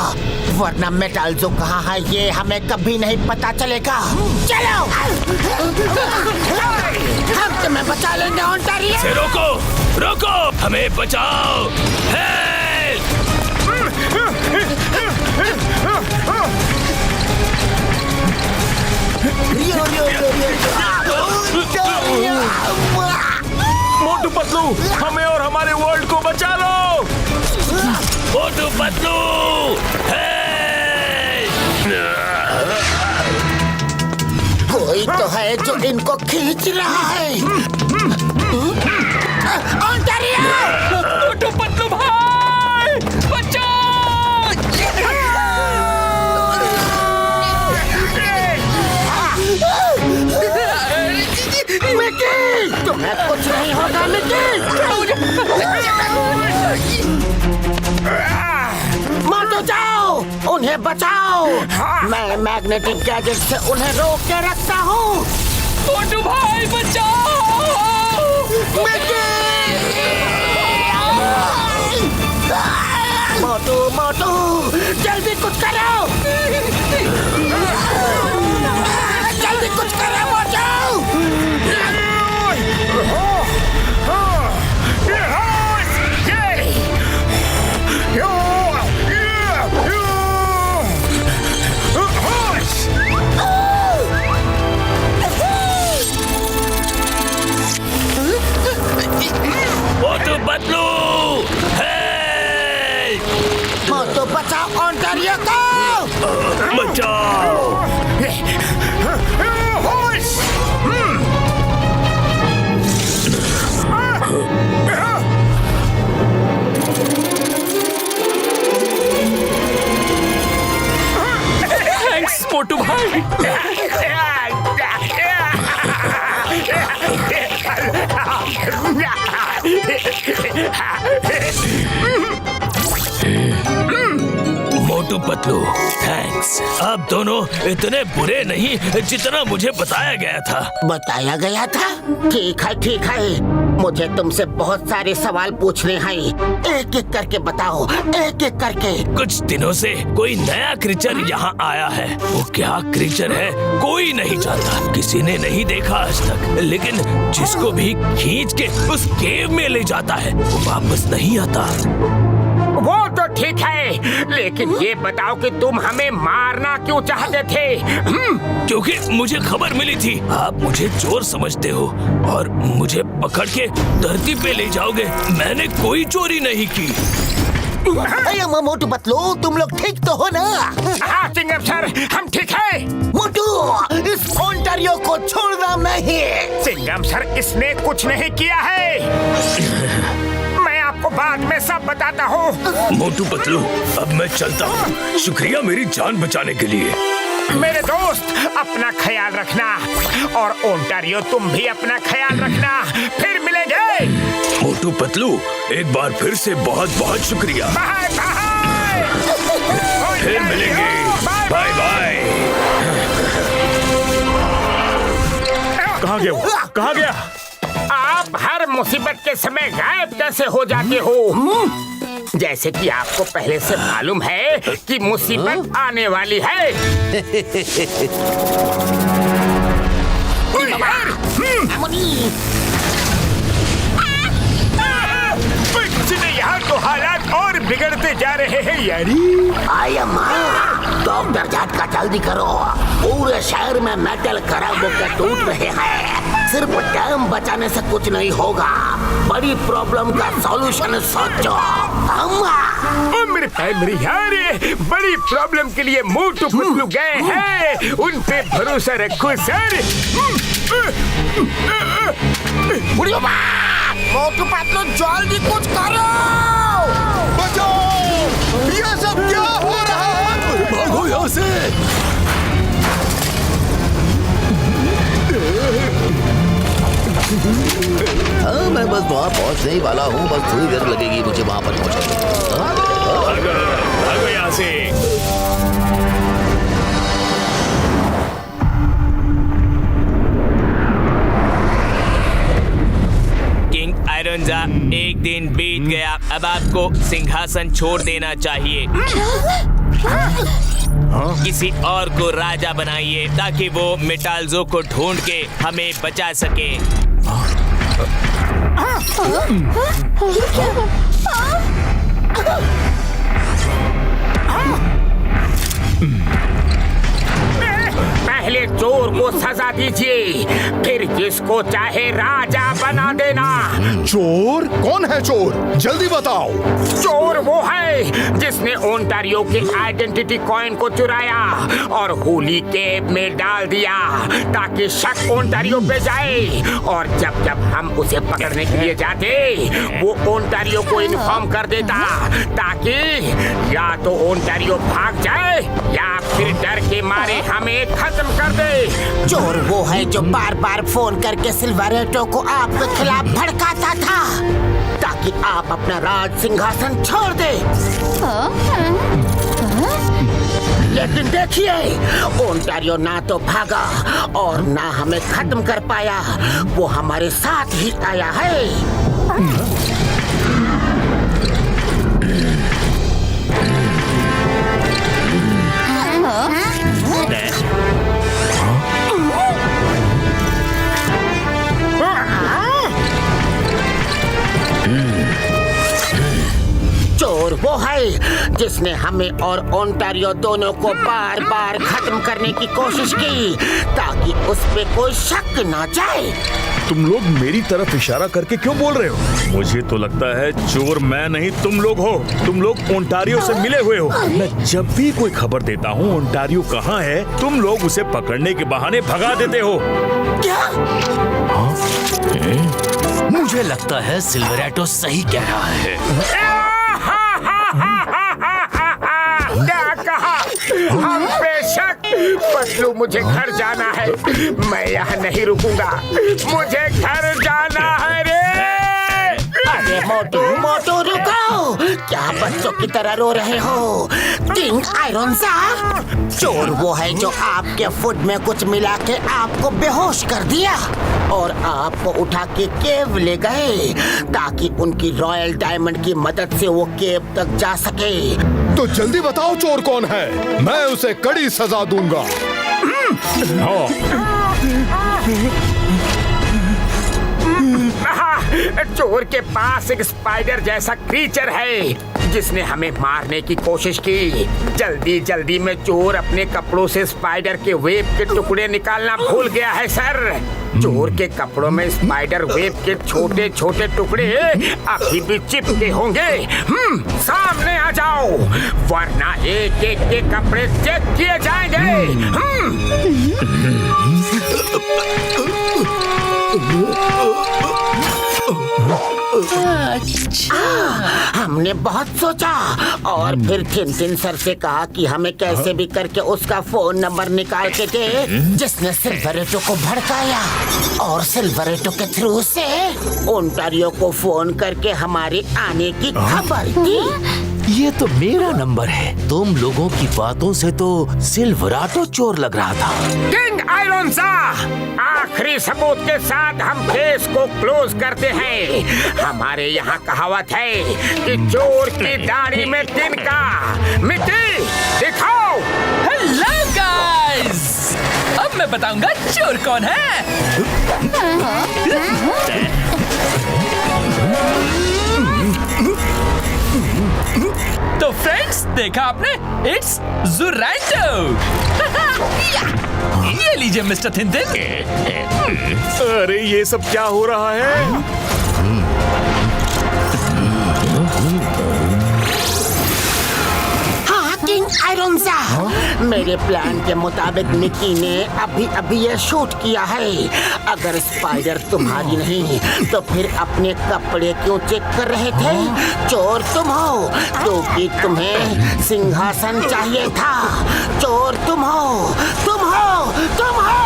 [SPEAKER 4] वरना मेटाल्जो कहाँ है ये हमें कभी नहीं पता चलेगा। चलो, हम तुम्हें बचा लेंगे ओंटारियो।
[SPEAKER 9] से रोको, रोको, हमें बचाओ। हेल्प!
[SPEAKER 2] मोटू पतलू, हमें और हमारे वर्ल्ड को बचा लो।
[SPEAKER 9] मोटू पतलू,
[SPEAKER 4] कोई तो है जो इनको खींच रहा है। ओंटारियो!
[SPEAKER 5] मोटू पतलू भाई, बचाओ!
[SPEAKER 4] मिकी, तुम्हें कुछ नहीं होगा मिकी। मोटू, जाओ, उन्हें बचाओ। मैं मैग्नेटिक गैजेट से उन्हें रोक के रखता हूँ।
[SPEAKER 5] मोटू भाई बचाओ!
[SPEAKER 4] मोटू, मोटू, जल्दी कुछ करो। जल्दी कुछ करो मोटू।
[SPEAKER 9] मोटू पतलू,
[SPEAKER 4] मोटू, बचाओ ओंटारियो को।
[SPEAKER 9] बचाओ!
[SPEAKER 5] थैंक्स मोटू भाई।
[SPEAKER 9] मोटू पतलू, थैंक्स। आप दोनों इतने बुरे नहीं जितना मुझे बताया गया था।
[SPEAKER 4] बताया गया था? ठीक है, ठीक है। मुझे तुमसे बहुत सारे सवाल पूछने हैं। एक एक करके बताओ, एक एक करके।
[SPEAKER 9] कुछ दिनों से कोई नया क्रीचर यहाँ आया है। वो क्या क्रीचर है कोई नहीं जानता, किसी ने नहीं देखा आज तक। लेकिन जिसको भी खींच के उस केव में ले जाता है वो वापस नहीं आता।
[SPEAKER 1] वो तो ठीक है, लेकिन ये बताओ कि तुम हमें मारना क्यों चाहते थे?
[SPEAKER 9] क्योंकि मुझे खबर मिली थी आप मुझे चोर समझते हो और मुझे पकड़ के धरती पे ले जाओगे। मैंने कोई चोरी नहीं की।
[SPEAKER 4] मोटू पतलू, तुम लोग ठीक तो हो ना?
[SPEAKER 1] हाँ चिंगम सर, हम ठीक है।
[SPEAKER 4] मोटू, इस ओंटारियो को छोड़ना नहीं।
[SPEAKER 1] चिंगम सर, इसने कुछ नहीं किया है। आपको बाद में सब बताता हूँ।
[SPEAKER 9] मोटू पतलू, अब मैं चलता हूँ। शुक्रिया मेरी जान बचाने के लिए।
[SPEAKER 1] मेरे दोस्त, अपना ख्याल रखना और ओंटारियो तुम भी अपना ख्याल रखना। फिर मिलेंगे।
[SPEAKER 9] मोटू पतलू, एक बार फिर से बहुत बहुत शुक्रिया।
[SPEAKER 1] Bye bye.
[SPEAKER 9] फिर मिलेंगे। Bye bye.
[SPEAKER 2] कहाँ गया वो? कहाँ गया?
[SPEAKER 1] आप हर मुसीबत के समय गायब कैसे हो जाते हो? जैसे कि आपको पहले से मालूम है कि मुसीबत आने वाली है। यहाँ तो हालात और बिगड़ते जा रहे हैं यारी।
[SPEAKER 4] आया माँ, डॉक्टर झटका जल्दी करो, पूरे शहर में मेटल खराब होकर टूट रहे हैं। सिर्फ टाइम बचाने से कुछ नहीं होगा, बड़ी प्रॉब्लम का सॉल्यूशन सोचो।
[SPEAKER 1] ओ मेरे पैर मेरी यार, बड़ी प्रॉब्लम के लिए मोटू पतलू गए हैं, उन पे भरोसा रखो सर।
[SPEAKER 4] मोटू पतलू जल्दी कुछ करो।
[SPEAKER 7] बचाओ! ये सब क्या हो रहा है?
[SPEAKER 10] भागो यहाँ से। हाँ, मैं बस वहाँ पहुँचने ही वाला हूँ, बस थोड़ी देर लगेगी मुझे वहाँ पर पहुँचने।
[SPEAKER 2] भागो यहाँ से।
[SPEAKER 9] किंग आयरनजा, एक दिन बीत गया, अब आपको सिंहासन छोड़ देना चाहिए। किसी और को राजा बनाइए ताकि वो मेटाल्जो को ढूंढ के हमें बचा सके।
[SPEAKER 1] पहले चोर को सजा दीजिए, फिर जिसको चाहे राजा बना देना।
[SPEAKER 7] चोर? कौन है चोर? जल्दी बताओ।
[SPEAKER 1] चोर वो है जिसने ओंटारियो के आइडेंटिटी कॉइन को चुराया और होली केव में डाल दिया ताकि शक ओंटारियो पे जाए, और जब जब हम उसे पकड़ने के लिए जाते वो ओंटारियो को इन्फॉर्म कर देता ताकि या तो ओंटारियो भाग जाए या फिर डर के मारे हमें खत्म कर दे।
[SPEAKER 4] चोर वो है जो बार बार फोन करके सिल्वरेटो को आपके खिलाफ भड़काता था ताकि आप अपना राज सिंहासन छोड़ दे। लेकिन देखिए, ओंटारियो ना तो भागा और ना हमें खत्म कर पाया, वो हमारे साथ ही आया है। चोर वो है जिसने हमें और ओंटारियो दोनों को बार बार खत्म करने की कोशिश की ताकि उस पे कोई शक ना जाए।
[SPEAKER 2] तुम लोग मेरी तरफ इशारा करके क्यों बोल रहे हो? मुझे तो लगता है चोर मैं नहीं तुम लोग हो। तुम लोग ओंटारियो से मिले हुए हो। मैं जब भी कोई खबर देता हूँ ओंटारियो कहाँ है, तुम लोग उसे पकड़ने के बहाने भगा देते हो।
[SPEAKER 4] क्या?
[SPEAKER 10] मुझे लगता है सिल्वरेटो सही कह रहा है।
[SPEAKER 1] क्या कहा? हम बेशक। पतलू, मुझे घर जाना है, मैं यहाँ नहीं रुकूंगा, मुझे घर जाना है रे।
[SPEAKER 4] अरे मोटू मोटू रुको, क्या बच्चों की तरह रो रहे हो? किंग आयरनजा, चोर वो है जो आपके फूड में कुछ मिला के आपको बेहोश कर दिया और आपको उठा के केव ले गए ताकि उनकी रॉयल डायमंड की मदद से वो केव तक जा सके।
[SPEAKER 7] तो जल्दी बताओ चोर कौन है, मैं उसे कड़ी सजा दूंगा।
[SPEAKER 1] चोर के पास एक स्पाइडर जैसा क्रीचर है जिसने हमें मारने की कोशिश की। जल्दी जल्दी में चोर अपने कपड़ों से स्पाइडर के वेब के टुकड़े निकालना भूल गया है सर। चोर के कपड़ों में स्पाइडर वेब के छोटे छोटे टुकड़े अभी भी चिपके होंगे। सामने आ जाओ वरना एक एक के कपड़े चेक किए जाएंगे। हमने बहुत सोचा और फिर थिन सर से कहा कि हमें कैसे भी करके उसका फोन नंबर निकाल के दे जिसने सिल्वरेटो को भड़काया, और सिल्वरेटो के थ्रू से ओंटारियो को फोन करके हमारे आने की खबर दी।
[SPEAKER 10] ये तो मेरा नंबर है। तुम लोगों की बातों से तो सिल्वरेटो चोर लग रहा था।
[SPEAKER 1] किंग आयरनजा, आखिरी सबूत के साथ हम केस को क्लोज करते हैं। हमारे यहाँ कहावत है कि चोर की दाढ़ी में तिनका। मिट्टी दिखाओ।
[SPEAKER 5] हेलो गाइस, अब मैं बताऊंगा चोर कौन है। तो फ्रेंड्स, देखा आपने? इट्स जोरांटो। ये लीजिए मिस्टर थिनथिन।
[SPEAKER 2] अरे ये सब क्या हो रहा है?
[SPEAKER 4] हाँ किंग आयरोंजा, मेरे प्लान के मुताबिक मिकी ने अभी ये शूट किया है। अगर स्पाइडर तुम्हारी नहीं तो फिर अपने कपड़े क्यों चेक कर रहे थे? चोर तुम हो क्योंकि तुम्हें सिंहासन चाहिए था। चोर तुम हो, तुम हो, तुम हो।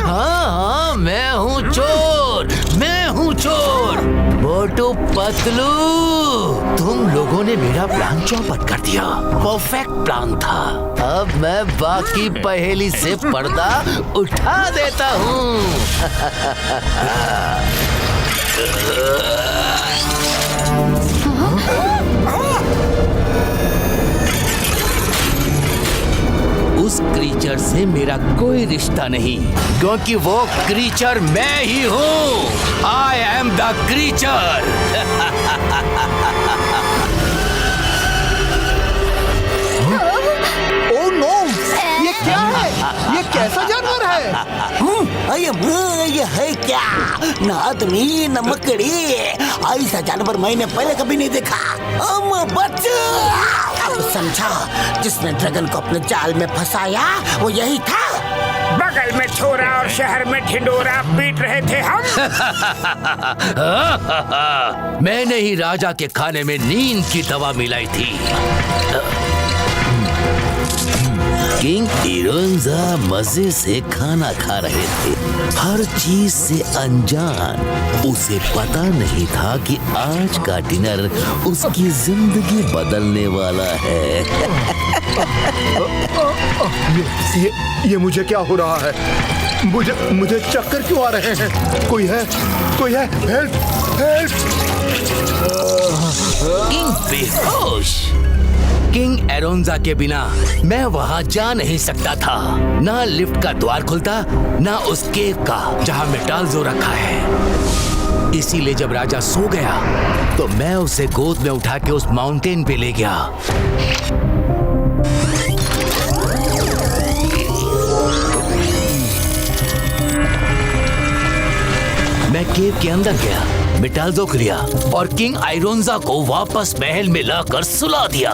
[SPEAKER 10] हाँ, मैं हूँ चोर, मैं हूँ चोर। मोटू पतलू, तुम लोगों ने मेरा प्लान चौपट कर दिया। परफेक्ट प्लान था। अब मैं बाकी पहेली से पर्दा उठा देता हूँ। उस क्रीचर से मेरा कोई रिश्ता नहीं, क्योंकि वो क्रीचर मैं ही हूँ। I am the creature.
[SPEAKER 7] Oh no, ये क्या है? ये कैसा जानवर है?
[SPEAKER 4] ये है क्या? ना आदमी न मकड़ी। ऐसा जानवर मैंने पहले कभी नहीं देखा। अब समझा, जिसने ड्रैगन को अपने जाल में फंसाया वो यही था।
[SPEAKER 1] बगल में छोरा और शहर में ढिंडोरा पीट रहे थे हम।
[SPEAKER 10] मैंने ही राजा के खाने में नींद की दवा मिलाई थी। किंग आयरोंजा मजे से खाना खा रहे थे, हर चीज से अनजान। उसे पता नहीं था कि आज का डिनर उसकी जिंदगी बदलने वाला है।
[SPEAKER 7] ये मुझे क्या हो रहा है? मुझे चक्कर क्यों आ रहे हैं? कोई है? Help, help.
[SPEAKER 10] किंग बेहोश। किंग आयरोंजा के बिना मैं वहाँ जा नहीं सकता था। ना लिफ्ट का द्वार खुलता, ना उस केव का जहाँ मेटाल्जो रखा है। इसीलिए जब राजा सो गया तो मैं उसे गोद में उठा के उस माउंटेन पे ले गया। मैं केव के अंदर गया, मेटाल्जो को लिया और किंग आयरोंजा को वापस महल में लाकर सुला दिया।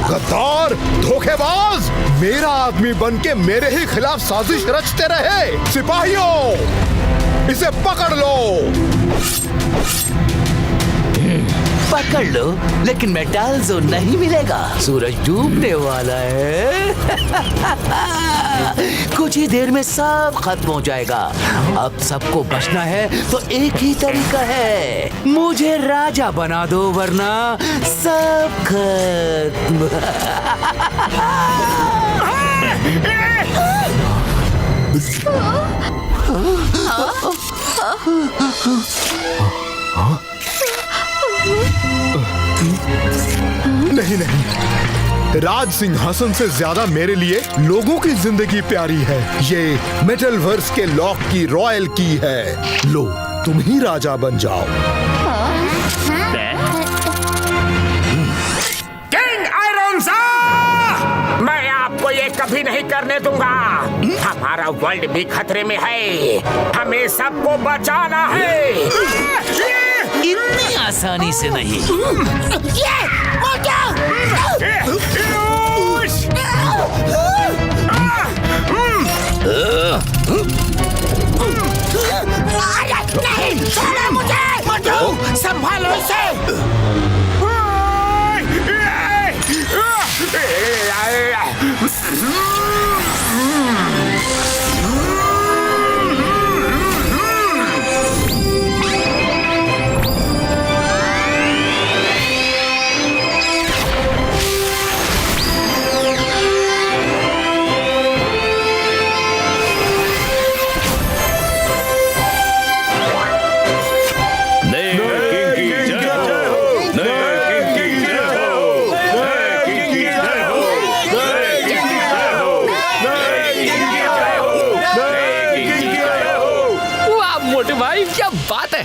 [SPEAKER 7] गद्दार, धोखेबाज, मेरा आदमी बनके मेरे ही खिलाफ साजिश रचते रहे। सिपाहियों, इसे पकड़ लो।
[SPEAKER 10] पकड़ लो, लेकिन मेटाल्जो नहीं मिलेगा। सूरज डूबने वाला है। कुछ ही देर में सब खत्म हो जाएगा। अब सबको बचना है तो एक ही तरीका है, मुझे राजा बना दो, वरना सब खत्म।
[SPEAKER 7] नहीं, राज सिंहासन से ज्यादा मेरे लिए लोगों की जिंदगी प्यारी है। ये मेटल वर्स के लॉक की रॉयल की है। लो, तुम ही राजा बन जाओ।
[SPEAKER 1] किंग आयरोंजा, मैं आपको ये कभी नहीं करने दूंगा। हमारा वर्ल्ड भी खतरे में है, हमें सबको बचाना है।
[SPEAKER 10] इतनी आसानी से नहीं।
[SPEAKER 4] नहीं, छोड़ो मुझे। मोटू, संभालो इसे।
[SPEAKER 5] क्या बात है।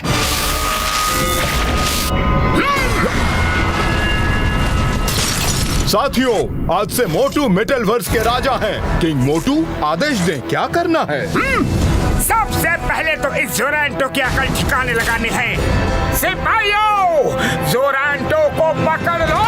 [SPEAKER 7] साथियों, आज से मोटू मेटल वर्स के राजा हैं। किंग मोटू, आदेश दें, क्या करना है?
[SPEAKER 1] सबसे पहले तो इस जोरांटो की अकल ठिकाने लगानी है। सिपाहियों, जोरांटो को पकड़ लो।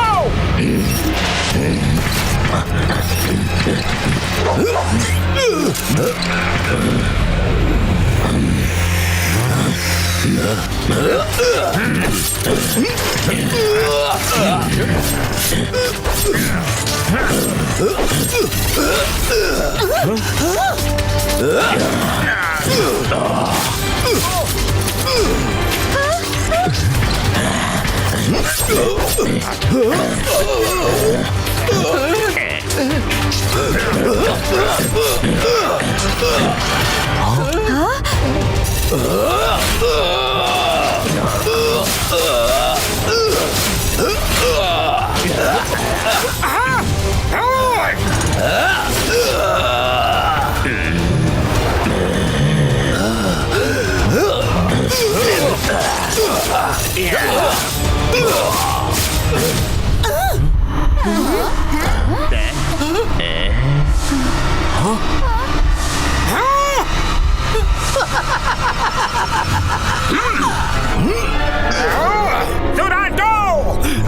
[SPEAKER 1] जोरांटो,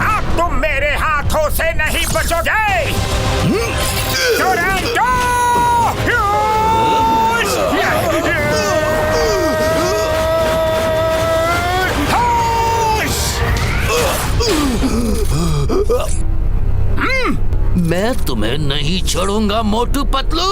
[SPEAKER 1] अब तुम मेरे हाथों से नहीं बचोगे। जोरांटो!
[SPEAKER 10] मैं तुम्हें नहीं छोड़ूंगा मोटू पतलू।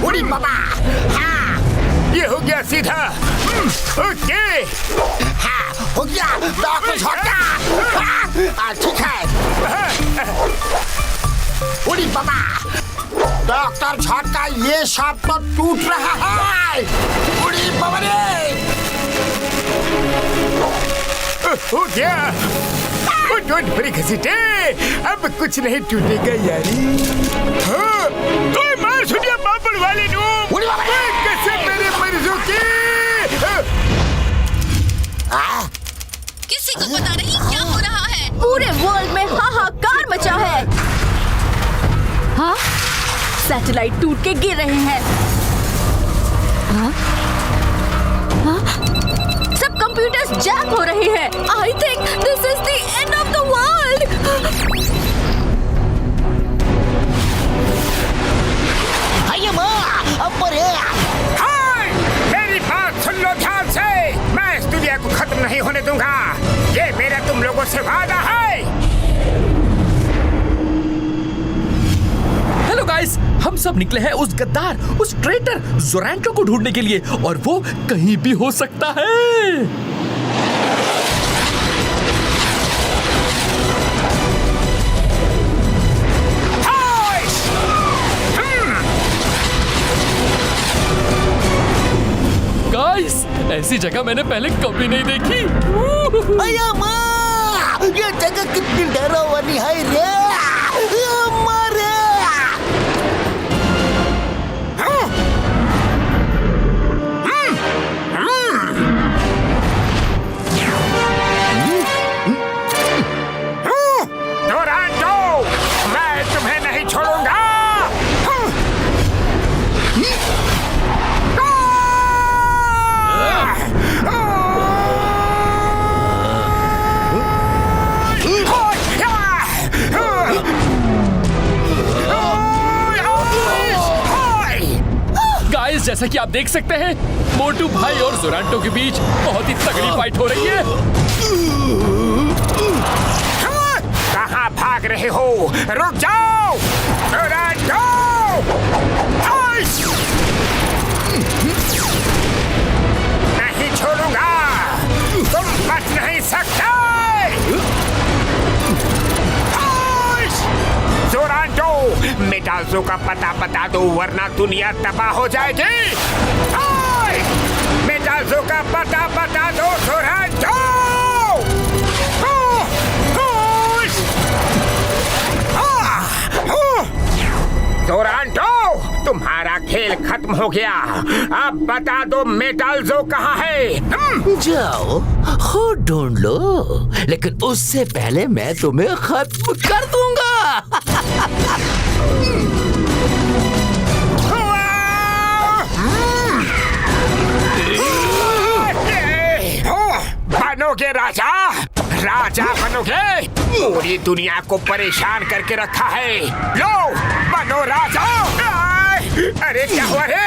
[SPEAKER 1] उड़ी बाबा, हाँ, ये हो गया सीधा। ओके,
[SPEAKER 4] हाँ, हो गया। डॉक्टर छोटा, ठीक है। उड़ी बाबा, डॉक्टर छोटा, ये सांप तो टूट रहा है। उड़ी बाबा रे,
[SPEAKER 1] हो गया। डोंट वरी घसीटे, अब कुछ नहीं टूटेगा यारी। हाँ, कोई मार सुनिया बाबड़ वाले नो। कैसे मेरे मरीजों की?
[SPEAKER 3] किसी को पता नहीं क्या हो रहा है। पूरे वर्ल्ड में हाहाकार मचा है। हाँ, सैटेलाइट टूट के गिर रहे हैं। हाँ? हाँ? सब कंप्यूटर्स जैक हो रहे हैं। I think this is the end of the world.
[SPEAKER 1] Hi, मेरी बात सुन लो ध्यान से। मैं इस दुनिया को खत्म नहीं होने दूंगा। ये मेरा तुम लोगों से वादा है।
[SPEAKER 5] हेलो गाइस, हम सब निकले हैं उस गद्दार, उस ट्रेटर जोरांटो को ढूंढने के लिए, और वो कहीं भी हो सकता है। गाइस, ऐसी जगह मैंने पहले कभी नहीं देखी।
[SPEAKER 4] अया माँ, ये जगह कितनी डरावनी है रे।
[SPEAKER 5] जैसा कि आप देख सकते हैं, मोटू भाई और जोरांटो के बीच बहुत ही तगड़ी फाइट हो रही है।
[SPEAKER 1] कहाँ भाग रहे हो? रुक जाओ! जोरांटो! नहीं छोड़ूंगा, तुम बच नहीं सकते। मेटाल्सो का पता बता दो वरना दुनिया तबाह हो जाएगी। ओए! मेटाल्सो का पता बता दो जोरांटो! जोरांटो, तुम्हारा खेल खत्म हो गया। अब बता दो मेटाल्सो कहाँ है?
[SPEAKER 10] जाओ खुद ढूंढ लो, लेकिन उससे पहले मैं तुम्हें खत्म कर दूंगा।
[SPEAKER 1] बनोगे राजा, राजा बनोगे। पूरी दुनिया को परेशान करके रखा है। लो बनो राजा। अरे क्या हुआ रे?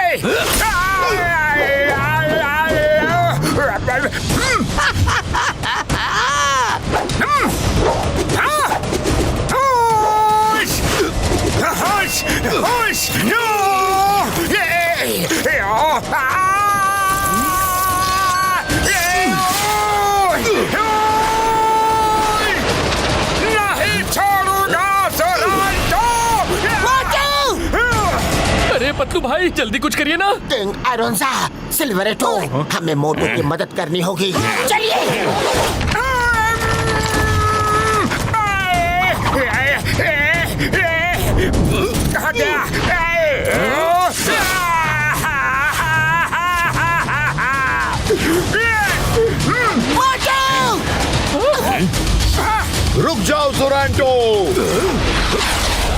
[SPEAKER 5] अरे पतलू भाई जल्दी कुछ करिए ना।
[SPEAKER 4] किंग अरोंजा, सिल्वरेटो, हमें मोटू की मदद करनी होगी। चलिए।
[SPEAKER 1] कहाँ गया?
[SPEAKER 7] रुक जाओ जोरांटो।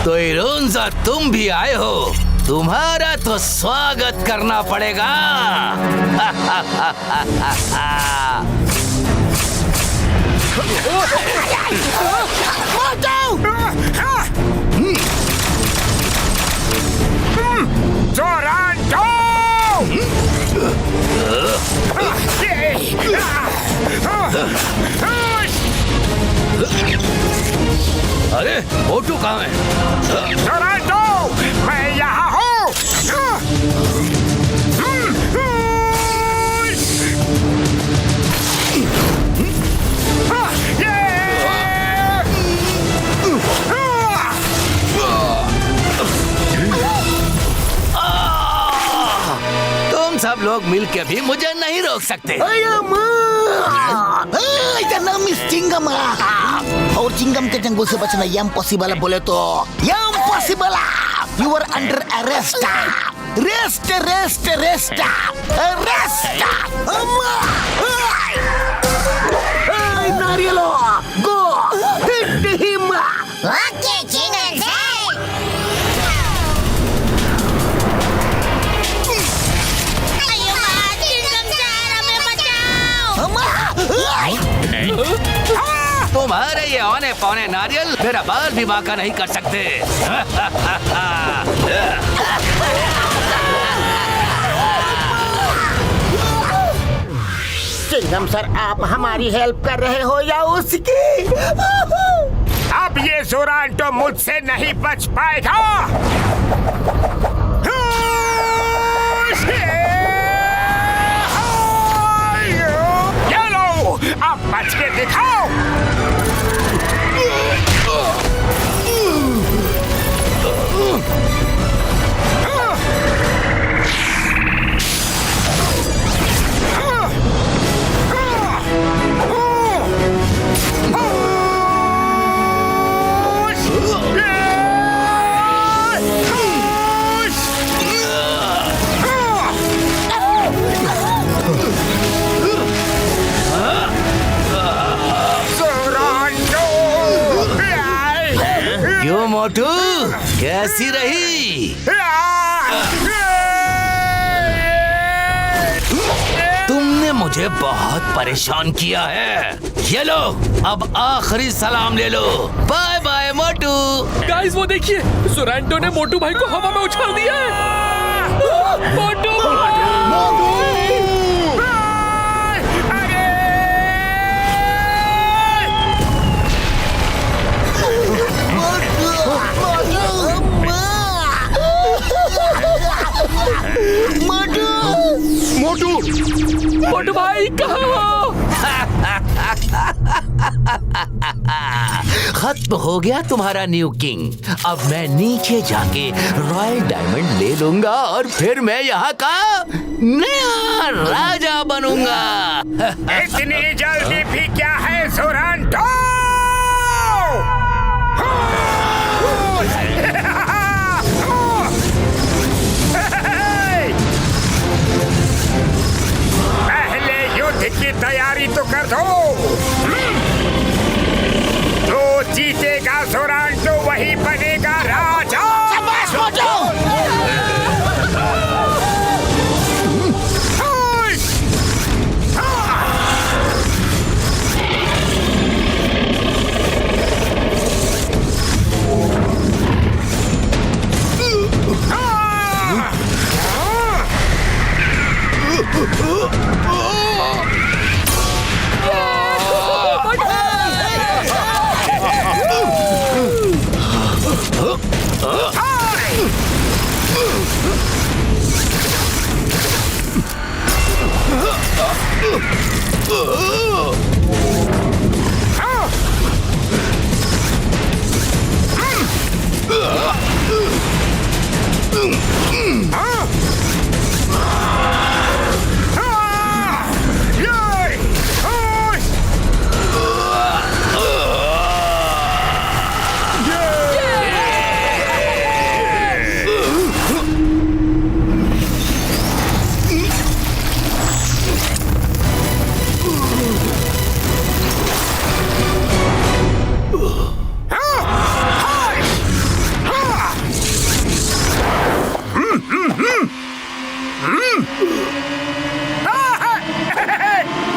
[SPEAKER 10] तो इरोंजा तुम भी आए हो, तुम्हारा तो स्वागत करना पड़ेगा।
[SPEAKER 1] जोरांटो!
[SPEAKER 10] अरे मोटू कहाँ है?
[SPEAKER 1] जोरांटो, मैं यहाँ हूँ।
[SPEAKER 10] तुम सब लोग मिलके भी मुझे नहीं रोक सकते।
[SPEAKER 6] और चिंगम के जंगल से बचना इम्पॉसिबल बोले तो impossible. You are under arrest. Rest rest rest rest. नारियलो go hit him.
[SPEAKER 11] Okay Chingum sir. अयो माँ, चिंगम सर हमें बचाओ।
[SPEAKER 10] तुम्हारे ये औने पौने नारियल मेरा बाल भी बांका नहीं कर सकते।
[SPEAKER 4] चिंगम सर, आप हमारी हेल्प कर रहे हो या उसकी?
[SPEAKER 1] अब ये जोरांटो मुझसे नहीं बच पाएगा। ये लो, अब बच के दिखाओ।
[SPEAKER 10] क्यों मोटू, कैसी रही? तुमने मुझे बहुत परेशान किया है। ये लो, अब आखिरी सलाम ले लो। बाय बाय मोटू।
[SPEAKER 5] गाइस वो देखिए, जोरांटो ने मोटू भाई को हवा में उछाल दिया है। मोटू
[SPEAKER 7] मोटू
[SPEAKER 5] मोटू भाई कहाँ हो?
[SPEAKER 10] खत्म हो गया तुम्हारा न्यू किंग। अब मैं नीचे जाके रॉयल डायमंड ले लूंगा और फिर मैं यहाँ का नया राजा बनूंगा।
[SPEAKER 1] इतनी जल्दी भी क्या है जोरांटो? पहले युद्ध की तैयारी तो कर दो। जो जीतेगा जोरांटो वही बनेगा राजा।
[SPEAKER 6] शाबाश मोटू।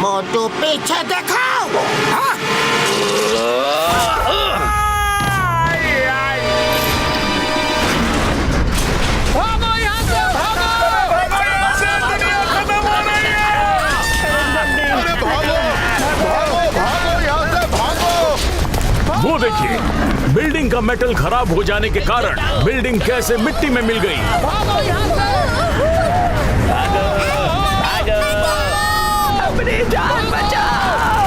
[SPEAKER 6] मोटू पीछे देखो।
[SPEAKER 5] भागो यहाँ से,
[SPEAKER 2] वो देखिए, बिल्डिंग का मेटल खराब हो जाने के कारण बिल्डिंग कैसे मिट्टी में मिल गई।
[SPEAKER 5] भागो यहाँ से।
[SPEAKER 9] अपनी जान बचाओ।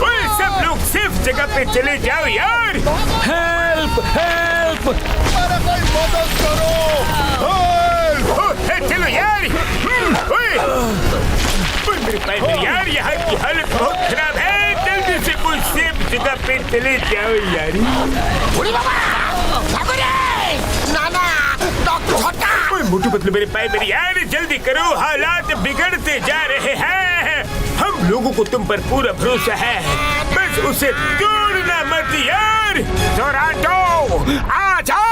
[SPEAKER 1] ओए, सब लोग सिर्फ जगह पे चले जाओ यार।
[SPEAKER 2] Help help.
[SPEAKER 7] अरे कोई मदद करो।
[SPEAKER 1] चलो यार। मेरे पैर यार, यहाँ की हालत बहुत खराब है। जल्दी से कोई सेफ जगह पे चले जाओ यार।
[SPEAKER 6] नाना डॉक्टर छोटा।
[SPEAKER 1] मोटू पतलू मेरे पैर मेरी यार, जल्दी करो, हालात बिगड़ते जा रहे हैं। हम लोगों को तुम पर पूरा भरोसा है, बस उसे तोड़ना मत यार। जोरांटो आ जाओ।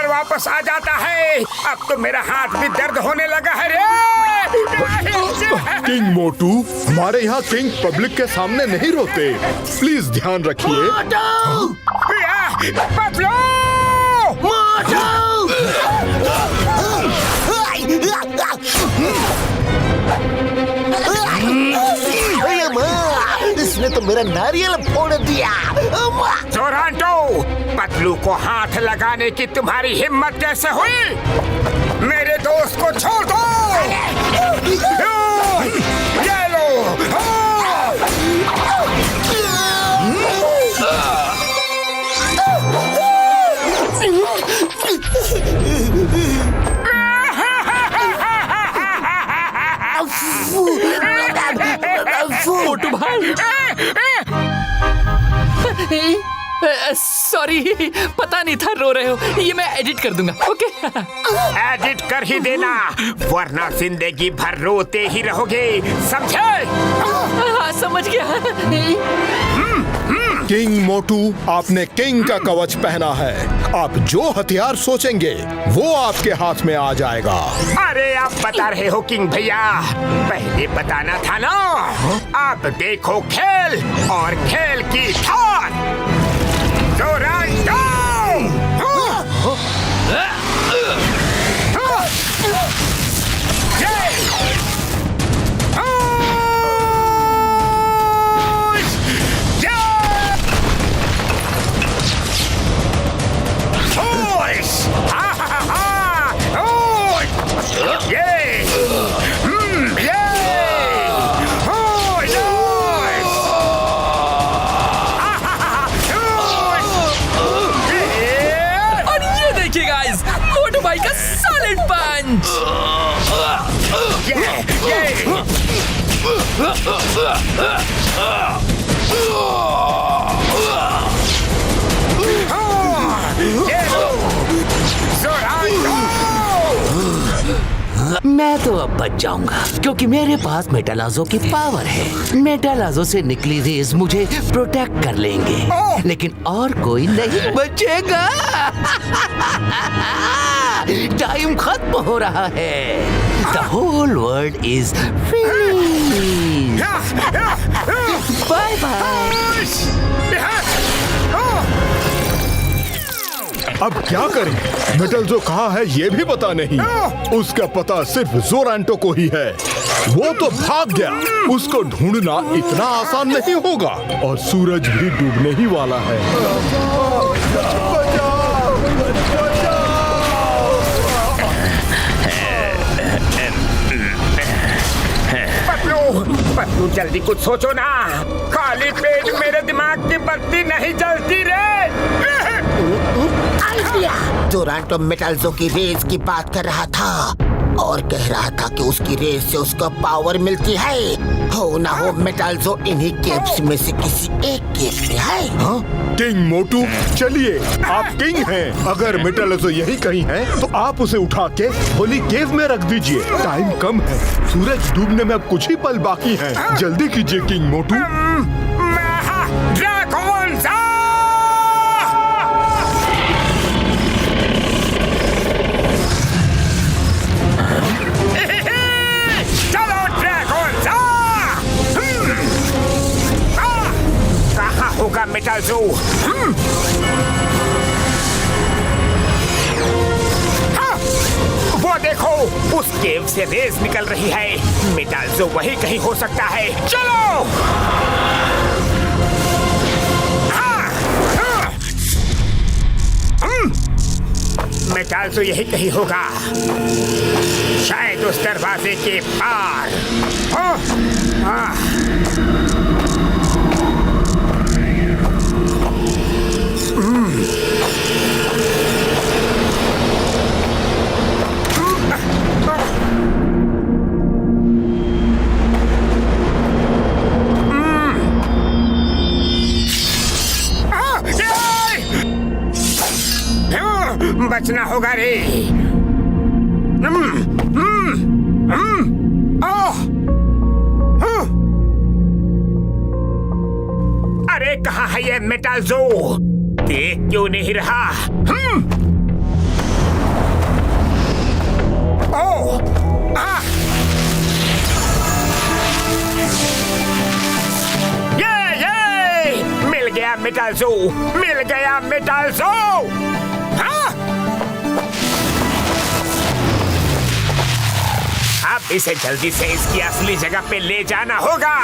[SPEAKER 1] वापस आ जाता है। अब तो मेरा हाथ भी दर्द होने लगा है रे।
[SPEAKER 7] किंग मोटू, हमारे यहाँ किंग पब्लिक के सामने नहीं रोते। प्लीज ध्यान रखिए।
[SPEAKER 1] पतलू!
[SPEAKER 6] इसने तो मेरा नारियल फोड़ दिया।
[SPEAKER 1] जोरांटो, पतलू को हाथ लगाने की तुम्हारी हिम्मत कैसे हुई? मेरे दोस्त को छोड़ दो। ये लो।
[SPEAKER 5] मोटू भाई, सॉरी, पता नहीं था रो रहे हो। ये मैं एडिट कर दूंगा, ओके?
[SPEAKER 1] एडिट कर ही देना, वरना जिंदगी भर रोते ही रहोगे, समझे?
[SPEAKER 5] हाँ, समझ गया।
[SPEAKER 7] किंग मोटू, आपने किंग का कवच पहना है। आप जो हथियार सोचेंगे वो आपके हाथ में आ जाएगा।
[SPEAKER 1] अरे आप बता रहे हो किंग भैया, पहले बताना था ना। आप देखो खेल और खेल की थार। जोरांटो!
[SPEAKER 5] और ये देखिए गाइस, मोटू भाई का सॉलिड पंच।
[SPEAKER 10] मैं तो अब बच जाऊंगा क्योंकि मेरे पास मेटालाजो की पावर है। मेटालाजो से निकली रेज मुझे प्रोटेक्ट कर लेंगे, लेकिन और कोई नहीं बचेगा। टाइम खत्म हो रहा है। The whole world is finished. Bye bye.
[SPEAKER 7] अब क्या करें? मेटल्जो कहाँ है ये भी पता नहीं। उसका पता सिर्फ जोरांटो को ही है। वो तो भाग गया। उसको ढूंढना इतना आसान नहीं होगा और सूरज भी डूबने ही वाला है।
[SPEAKER 1] पतलू जल्दी कुछ सोचो ना। खाली पेट मेरे दिमाग की बत्ती नहीं जलती रे।
[SPEAKER 4] जोरांटो मेटाल्जो की रेस की बात कर रहा था और कह रहा था कि उसकी रेस से उसको पावर मिलती है। हो ना हो मेटाल्जो इन्हीं केव्स में से किसी एक केव में है।
[SPEAKER 7] किंग मोटू, चलिए, आप किंग हैं। अगर मेटाल्जो यही कहीं है तो आप उसे उठा के होली केव में रख दीजिए। टाइम कम है, सूरज डूबने में अब कुछ ही पल बाकी है। जल्दी कीजिए किंग मोटू।
[SPEAKER 1] होगा मेटाल्जो। वो देखो, उस केव से रेस निकल रही है। मेटाल्जो वही कहीं हो सकता है। चलो। मेटाल्जो यही कहीं होगा, शायद उस दरवाजे के पार। बचना होगा रे। अरे कहाँ है ये मेटाल्जो? देख क्यों नहीं रहा? ये मिल गया मेटाल्जो, मिल गया मेटाल्जो। अब इसे जल्दी से इसकी असली जगह पे ले जाना होगा।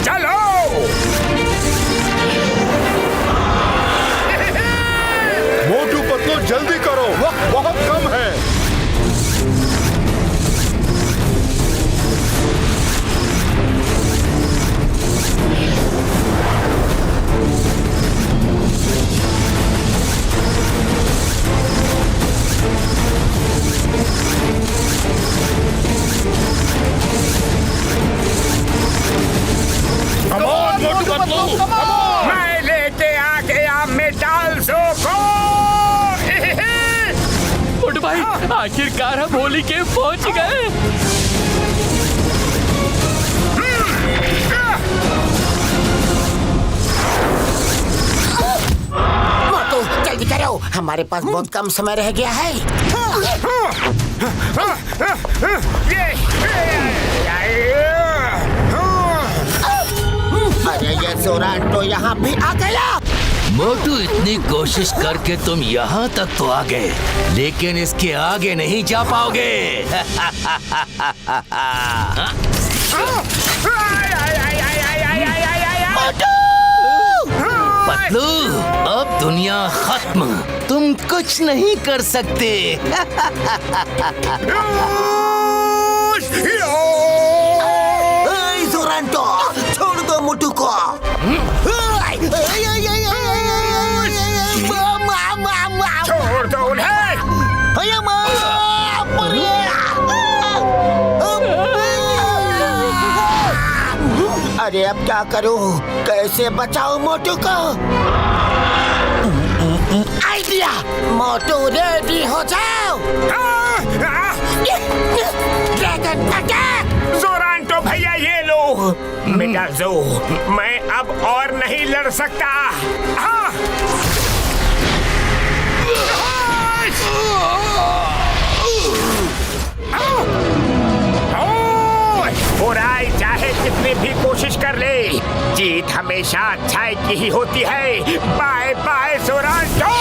[SPEAKER 1] चलो।
[SPEAKER 7] मोटू पतलू जल्दी करो, वक्त बहुत कम है।
[SPEAKER 5] आखिरकार हम होली के पहुंच गए।
[SPEAKER 4] मोटू जल्दी करो, हमारे पास बहुत कम समय रह गया है। अरे ये जोरांटो यहाँ भी आ गया।
[SPEAKER 10] मोटू, इतनी कोशिश करके तुम यहाँ तक तो आ गए, लेकिन इसके आगे नहीं जा पाओगे। पतलू, अब दुनिया खत्म, तुम कुछ नहीं कर सकते।
[SPEAKER 6] जोरांटो, छोड़ दो मोटू को।
[SPEAKER 1] छोड़ दो उन्हें।
[SPEAKER 4] अरे अब क्या करूं? कैसे बचाऊं मोटू को? आइडिया! मोटू रेडी हो जाओ। Dragon attack!
[SPEAKER 1] जोरांटो भैया ये लो। मेटाल्जो, मैं अब और नहीं लड़ सकता। हाँ। बुराई चाहे कितनी भी कोशिश कर ले, जीत हमेशा अच्छाई की ही होती है। Bye bye जोरांटो।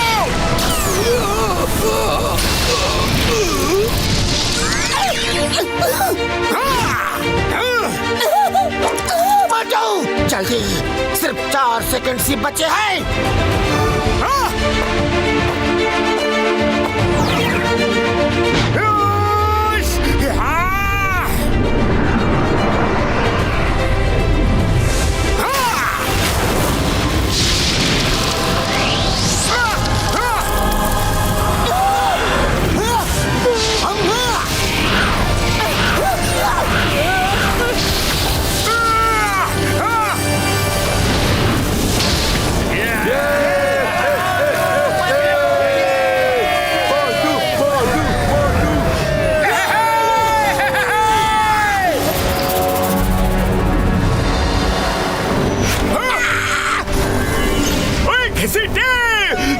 [SPEAKER 4] मोटू जल्दी, सिर्फ 4 सेकंड ही बचे हैं।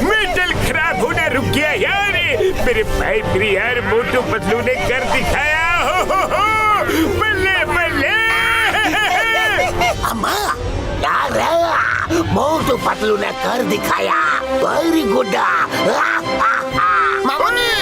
[SPEAKER 1] मेटल खराब होना रुक गया यार। मेरे भाई प्रियर मोटू पतलू ने कर दिखाया। हो। बल्ले बल्ले।
[SPEAKER 4] अम्मा यार, मोटू पतलू ने कर दिखाया। Very good. मामूनी।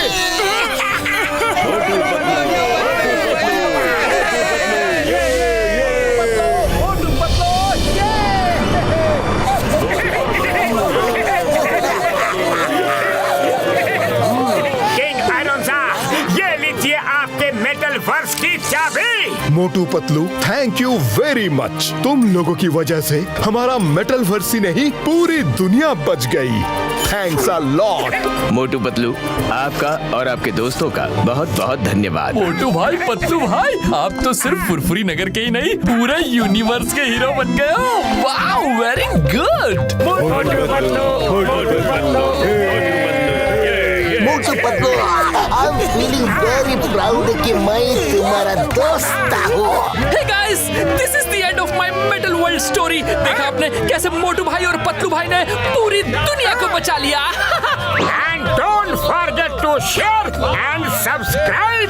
[SPEAKER 1] मेटल वर्स की चाबी।
[SPEAKER 7] Motu Patlu, thank you very much. तुम लोगों की वजह से हमारा मेटल वर्स ही नहीं, पूरी दुनिया बच गई। Thanks a lot.
[SPEAKER 9] Motu Patlu, आपका और आपके दोस्तों का बहुत बहुत धन्यवाद।
[SPEAKER 5] मोटू भाई, पतलू भाई, आप तो सिर्फ फुरफुरी नगर के ही नहीं, पूरे यूनिवर्स के हीरो बन गए हो। Wow, very good.
[SPEAKER 4] Motu Patlu, I am feeling very proud कि मैं तुम्हारा दोस्त हूँ।
[SPEAKER 5] Hey guys, this is the end of my Metal World story। देखा आपने कैसे मोटू भाई और पतलू भाई ने पूरी दुनिया को बचा लिया।
[SPEAKER 1] And don't forget to share and subscribe।